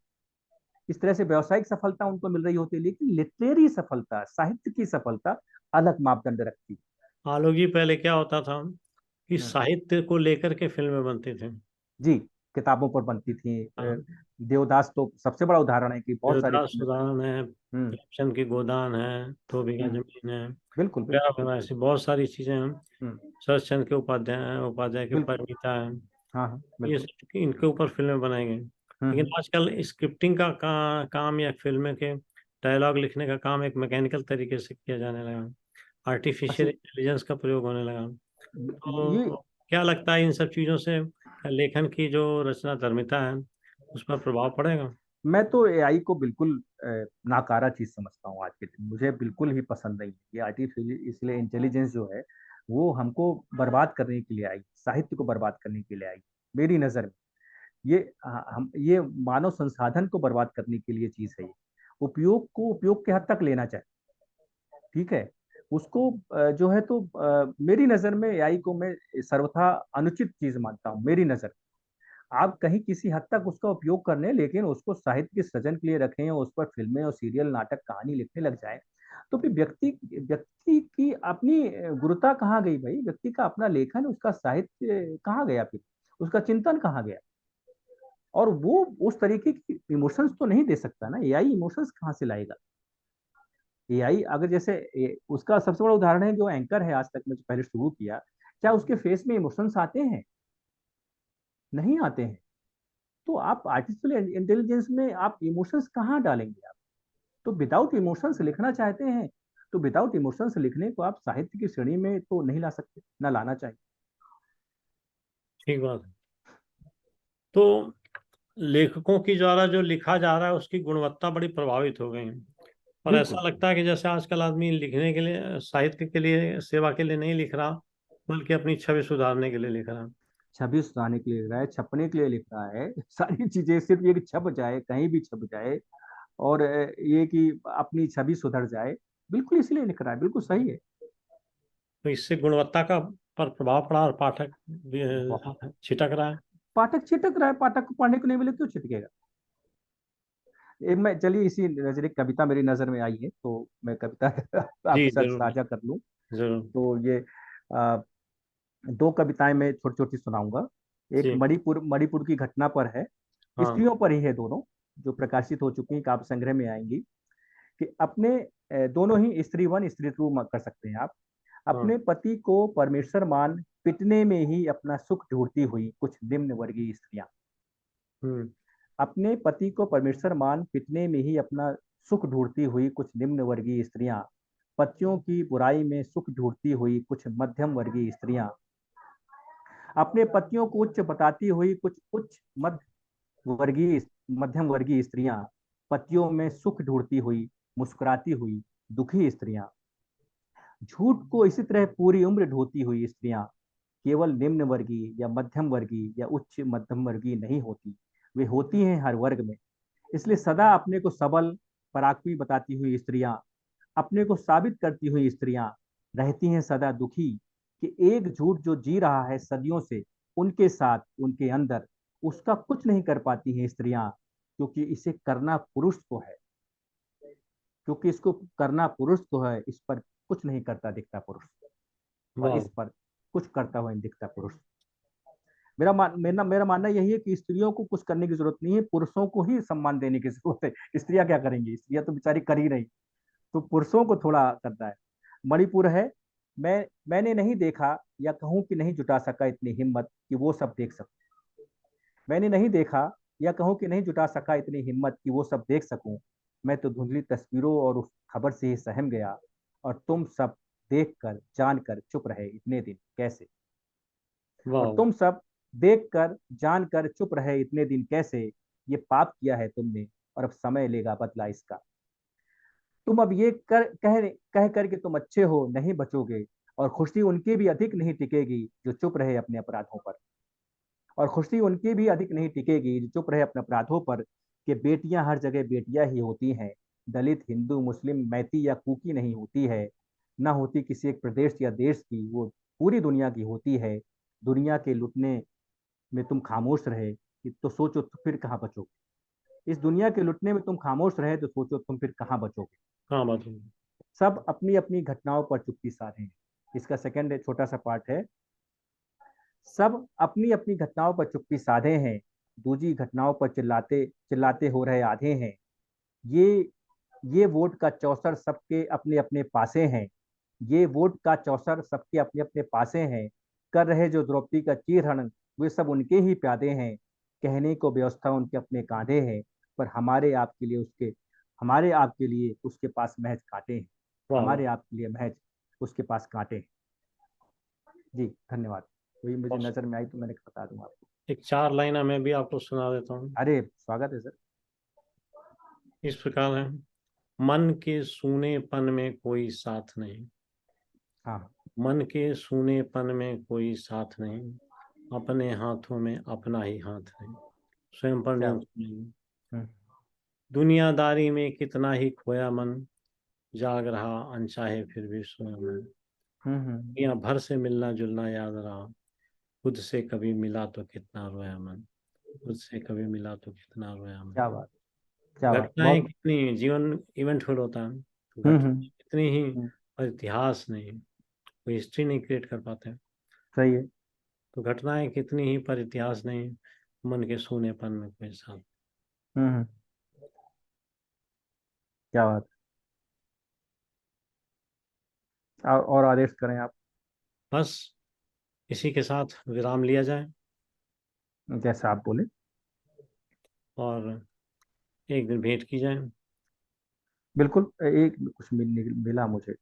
[SPEAKER 2] इस तरह से व्यावसायिक सफलता उनको मिल रही होती है। लेकिन लिटरेरी सफलता, साहित्य की सफलता अलग मापदंड रखती
[SPEAKER 1] आलोक जी, पहले क्या होता था कि
[SPEAKER 2] है।
[SPEAKER 1] साहित्य को लेकर के फिल्में बनती थी।
[SPEAKER 2] जी, किताबों पर बनती थी।
[SPEAKER 1] हाँ,
[SPEAKER 2] देवदास तो सबसे बड़ा उदाहरण है कि बहुत सारी
[SPEAKER 1] देवदास
[SPEAKER 2] फिल्में
[SPEAKER 1] उदाहरण है,
[SPEAKER 2] हम्म
[SPEAKER 1] प्रेमचंद की गोदान है, 2 बीघा
[SPEAKER 2] हम्म
[SPEAKER 1] जमीन है,
[SPEAKER 2] बिल्कुल
[SPEAKER 1] प्यार
[SPEAKER 2] बिल्कुल
[SPEAKER 1] भरा, ऐसी बहुत सारी चीजें हैं।
[SPEAKER 2] हम्म
[SPEAKER 1] शरद चंद्र के उपाध्याय के
[SPEAKER 2] बिल्कुल।
[SPEAKER 1] परिणीता है।
[SPEAKER 2] हाँ हाँ
[SPEAKER 1] ये
[SPEAKER 2] बिल्कुल।
[SPEAKER 1] सब इनके ऊपर फिल्में बनाई गई। लेकिन
[SPEAKER 2] हम्म।
[SPEAKER 1] आजकल स्क्रिप्टिंग का काम या फिल्म के डायलॉग लिखने का काम एक मैकेनिकल तरीके से किया जाने लगा,
[SPEAKER 2] अच्छा,
[SPEAKER 1] आर्टिफिशियल इंटेलिजेंस का प्रयोग होने लगा।
[SPEAKER 2] ये
[SPEAKER 1] तो क्या लगता है इन सब चीज़ों से लेखन की जो रचना धर्मिता है उस पर प्रभाव पड़ेगा?
[SPEAKER 2] मैं तो एआई को बिल्कुल नाकारा चीज समझता हूँ आज के दिन। मुझे बिल्कुल ही पसंद नहीं है ये आर्टिफिशियल, इसलिए इंटेलिजेंस जो है वो हमको बर्बाद करने के लिए आई, साहित्य को बर्बाद करने के लिए आई, मेरी नजर में। ये हम ये मानव संसाधन को बर्बाद करने के लिए चीज है। ये उपयोग को उपयोग के हद तक लेना चाहिए, ठीक है। उसको जो है तो मेरी नजर में एआई को मैं सर्वथा अनुचित चीज मानता हूँ, मेरी नजर में। आप कहीं किसी हद तक उसका उपयोग कर लें, लेकिन उसको साहित्य के सृजन के लिए रखें और उस पर फिल्में और सीरियल नाटक कहानी लिखने लग जाए, तो फिर व्यक्ति व्यक्ति की अपनी गुरुता कहाँ गई भाई? व्यक्ति का अपना लेखन, उसका साहित्य कहाँ गया फिर? उसका चिंतन कहाँ गया? और वो उस तरीके की इमोशंस तो नहीं दे सकता ना, एआई इमोशंस कहाँ से लाएगा? एआई अगर जैसे उसका सबसे बड़ा उदाहरण है जो एंकर है आज तक में जो पहले शुरू किया, क्या उसके फेस में इमोशंस आते हैं? नहीं आते हैं। तो आप आर्टिफिशियल इंटेलिजेंस में आप इमोशंस कहाँ डालेंगे? आप तो विदाउट इमोशंस लिखना चाहते हैं, तो विदाउट इमोशंस लिखने को आप साहित्य की श्रेणी में तो नहीं ला सकते, ना लाना चाहिए।
[SPEAKER 1] ठीक बात है। तो लेखकों की द्वारा जो लिखा जा रहा है उसकी गुणवत्ता बड़ी प्रभावित हो गई है। और
[SPEAKER 2] बिल्कुल।
[SPEAKER 1] ऐसा लगता है कि जैसे आजकल आदमी लिखने के लिए, साहित्य के लिए, सेवा के लिए नहीं लिख रहा, बल्कि अपनी छवि सुधारने के लिए लिख रहा।
[SPEAKER 2] छवि सुधारने के लिए लिख रहा है, छपने के लिए लिख रहा है, सारी चीजें सिर्फ ये कि छप जाए, कहीं भी छप जाए, और ये कि अपनी छवि सुधर जाए, बिल्कुल इसलिए लिख रहा है, बिल्कुल सही है।
[SPEAKER 1] तो इससे गुणवत्ता का पर प्रभाव पड़ा और पाठक भी,
[SPEAKER 2] बहुत।
[SPEAKER 1] छिटक रहा है।
[SPEAKER 2] पाठक छिटक रहा है, पाठक को पढ़ने को नहीं मिले क्यों छिटकेगा? एक मैं, चलिए इसी नजर एक कविता मेरी नजर में आई है, तो मैं कविता
[SPEAKER 1] जी
[SPEAKER 2] आपके साथ
[SPEAKER 1] जरूर।
[SPEAKER 2] साझा कर लूं।
[SPEAKER 1] जरूर।
[SPEAKER 2] तो ये आ, दो कविताएं मैं छोटी छोटी सुनाऊंगा। एक
[SPEAKER 1] जी।
[SPEAKER 2] मणिपुर की घटना पर है,
[SPEAKER 1] हाँ।
[SPEAKER 2] स्त्रियों पर ही है दोनों, जो प्रकाशित हो चुकी हैं, काव्य संग्रह में आएंगी। कि अपने दोनों ही स्त्री वन स्त्री टू कर सकते हैं आप।
[SPEAKER 1] हाँ।
[SPEAKER 2] अपने पति को परमेश्वर मान पिटने में ही अपना सुख ढूंढती हुई कुछ निम्न वर्गीय स्त्रियां।
[SPEAKER 1] हम्म।
[SPEAKER 2] अपने पति को परमेश्वर मान पिटने में ही अपना सुख ढूंढती हुई कुछ निम्न वर्गीय स्त्रियां, पतियों की बुराई में सुख ढूंढती हुई कुछ मध्यम वर्गीय स्त्रियां, अपने पतियों को उच्च बताती हुई कुछ उच्च वर्गीय मध्यम वर्गीय स्त्रियां, पतियों में सुख ढूंढती हुई मुस्कुराती हुई दुखी स्त्रियां, झूठ को इसी तरह पूरी उम्र ढोती हुई स्त्रियां केवल निम्न वर्गीय या मध्यम वर्गीय या उच्च मध्यम वर्गीय नहीं होती, वे होती हैं हर वर्ग में। इसलिए सदा अपने को सबल पराक्रमी बताती हुई स्त्रियां, अपने को साबित करती हुई स्त्रियां रहती हैं सदा दुखी कि एक झूठ जो जी रहा है सदियों से उनके साथ उनके अंदर, उसका कुछ नहीं कर पाती हैं स्त्रियां, क्योंकि इसे करना पुरुष को है, क्योंकि इसको करना पुरुष को है, इस पर कुछ नहीं करता दिखता पुरुष, और
[SPEAKER 1] वाह।
[SPEAKER 2] इस पर कुछ करता हुआ नहीं दिखता पुरुष। मेरा मानना यही है कि स्त्रियों को कुछ करने की जरूरत नहीं है, पुरुषों को ही सम्मान देने की जरूरत है। स्त्रियां क्या करेंगी? स्त्रियां तो बेचारी कर ही रही, तो पुरुषों को थोड़ा करना है। मणिपुर है, मैंने नहीं देखा या कहूं कि नहीं जुटा सका इतनी हिम्मत कि वो सब देख सकूं। मैंने नहीं देखा या कहूं कि नहीं जुटा सका इतनी हिम्मत कि वो सब देख सकूं। मैं तो धुंधली तस्वीरों और उस खबर से ही सहम गया, और तुम सब देख कर जानकर चुप रहे इतने दिन कैसे। और
[SPEAKER 1] वाह।
[SPEAKER 2] तुम सब देख कर जानकर चुप रहे इतने दिन कैसे, ये पाप किया है तुमने, और अब समय लेगा बदला इसका। तुम अब ये कह कर के तुम अच्छे हो नहीं बचोगे, और खुशी उनकी भी अधिक नहीं टिकेगी जो चुप रहे अपने अपराधों पर। और खुशी उनकी भी अधिक नहीं टिकेगी जो चुप रहे अपने अपराधों पर, कि बेटियां हर जगह बेटियां ही होती हैं, दलित हिंदू मुस्लिम मैती या कुकी नहीं होती है, ना होती किसी एक प्रदेश या देश की, वो पूरी दुनिया की होती है। दुनिया के लुटने में तुम खामोश रहे कि तो सोचो तो फिर कहाँ बचोगे। इस दुनिया के लुटने में तुम खामोश रहे तो सोचो तुम फिर कहाँ बचोगे।
[SPEAKER 1] हाँ बात है।
[SPEAKER 2] सब अपनी अपनी घटनाओं पर चुप्पी साधे हैं। इसका सेकंड छोटा सा पार्ट है। सब अपनी अपनी घटनाओं पर चुप्पी साधे हैं, दूजी घटनाओं पर चिल्लाते चिल्लाते हो रहे आधे हैं। ये ये वोट का चौसर सबके अपने अपने पासे हैं। ये वोट का चौसर सबके अपने अपने पासे हैं। कर रहे जो द्रौपदी का चीरहरण, वे सब उनके ही प्यादे हैं। कहने को व्यवस्था उनके अपने कांधे हैं, पर हमारे आपके लिए उसके पास महज कांटे हैं।
[SPEAKER 1] वाह वाह।
[SPEAKER 2] हमारे आपके लिए महज उसके पास कांटे हैं। जी धन्यवाद। वही मुझे
[SPEAKER 1] और
[SPEAKER 2] नजर में आई तो मैंने बता दूं आपको।
[SPEAKER 1] एक चार लाइन मैं भी आपको सुना देता हूँ।
[SPEAKER 2] अरे स्वागत है सर।
[SPEAKER 1] इस प्रकार है। मन के सूनेपन में कोई साथ नहीं।
[SPEAKER 2] हाँ।
[SPEAKER 1] मन के सूनेपन में कोई साथ नहीं, अपने हाथों में अपना ही हाथ नहीं। स्वयं पर
[SPEAKER 2] क्या?
[SPEAKER 1] नियंत्रण नहीं।
[SPEAKER 2] हम्म।
[SPEAKER 1] दुनियादारी में कितना ही खोया मन, जाग रहा अनचाहे फिर भी सोया मन।
[SPEAKER 2] हम्म।
[SPEAKER 1] दुनिया भर से मिलना जुलना याद रहा, खुद से कभी मिला तो कितना रोया मन। खुद से कभी मिला तो कितना रोया मन।
[SPEAKER 2] क्या बात, क्या बात,
[SPEAKER 1] घटनाएं
[SPEAKER 2] बहुत।
[SPEAKER 1] कितनी, जीवन इवेंटफुल होता है, तो
[SPEAKER 2] हम्म।
[SPEAKER 1] घटनाएं कितनी ही,
[SPEAKER 2] हम्म,
[SPEAKER 1] पर इतिहास नहीं, कोई हिस्ट्री नहीं क्रिएट कर पाते।
[SPEAKER 2] सही है।
[SPEAKER 1] तो घटनाएं कितनी ही पर इतिहास नहीं, मन के सूनेपन में कोई साथ।
[SPEAKER 2] हम्म। क्या बात। और आदेश करें आप।
[SPEAKER 1] बस इसी के साथ विराम लिया जाए।
[SPEAKER 2] जैसा आप बोले।
[SPEAKER 1] और एक दिन भेंट की जाए।
[SPEAKER 2] बिल्कुल, एक कुछ मिला मुझे।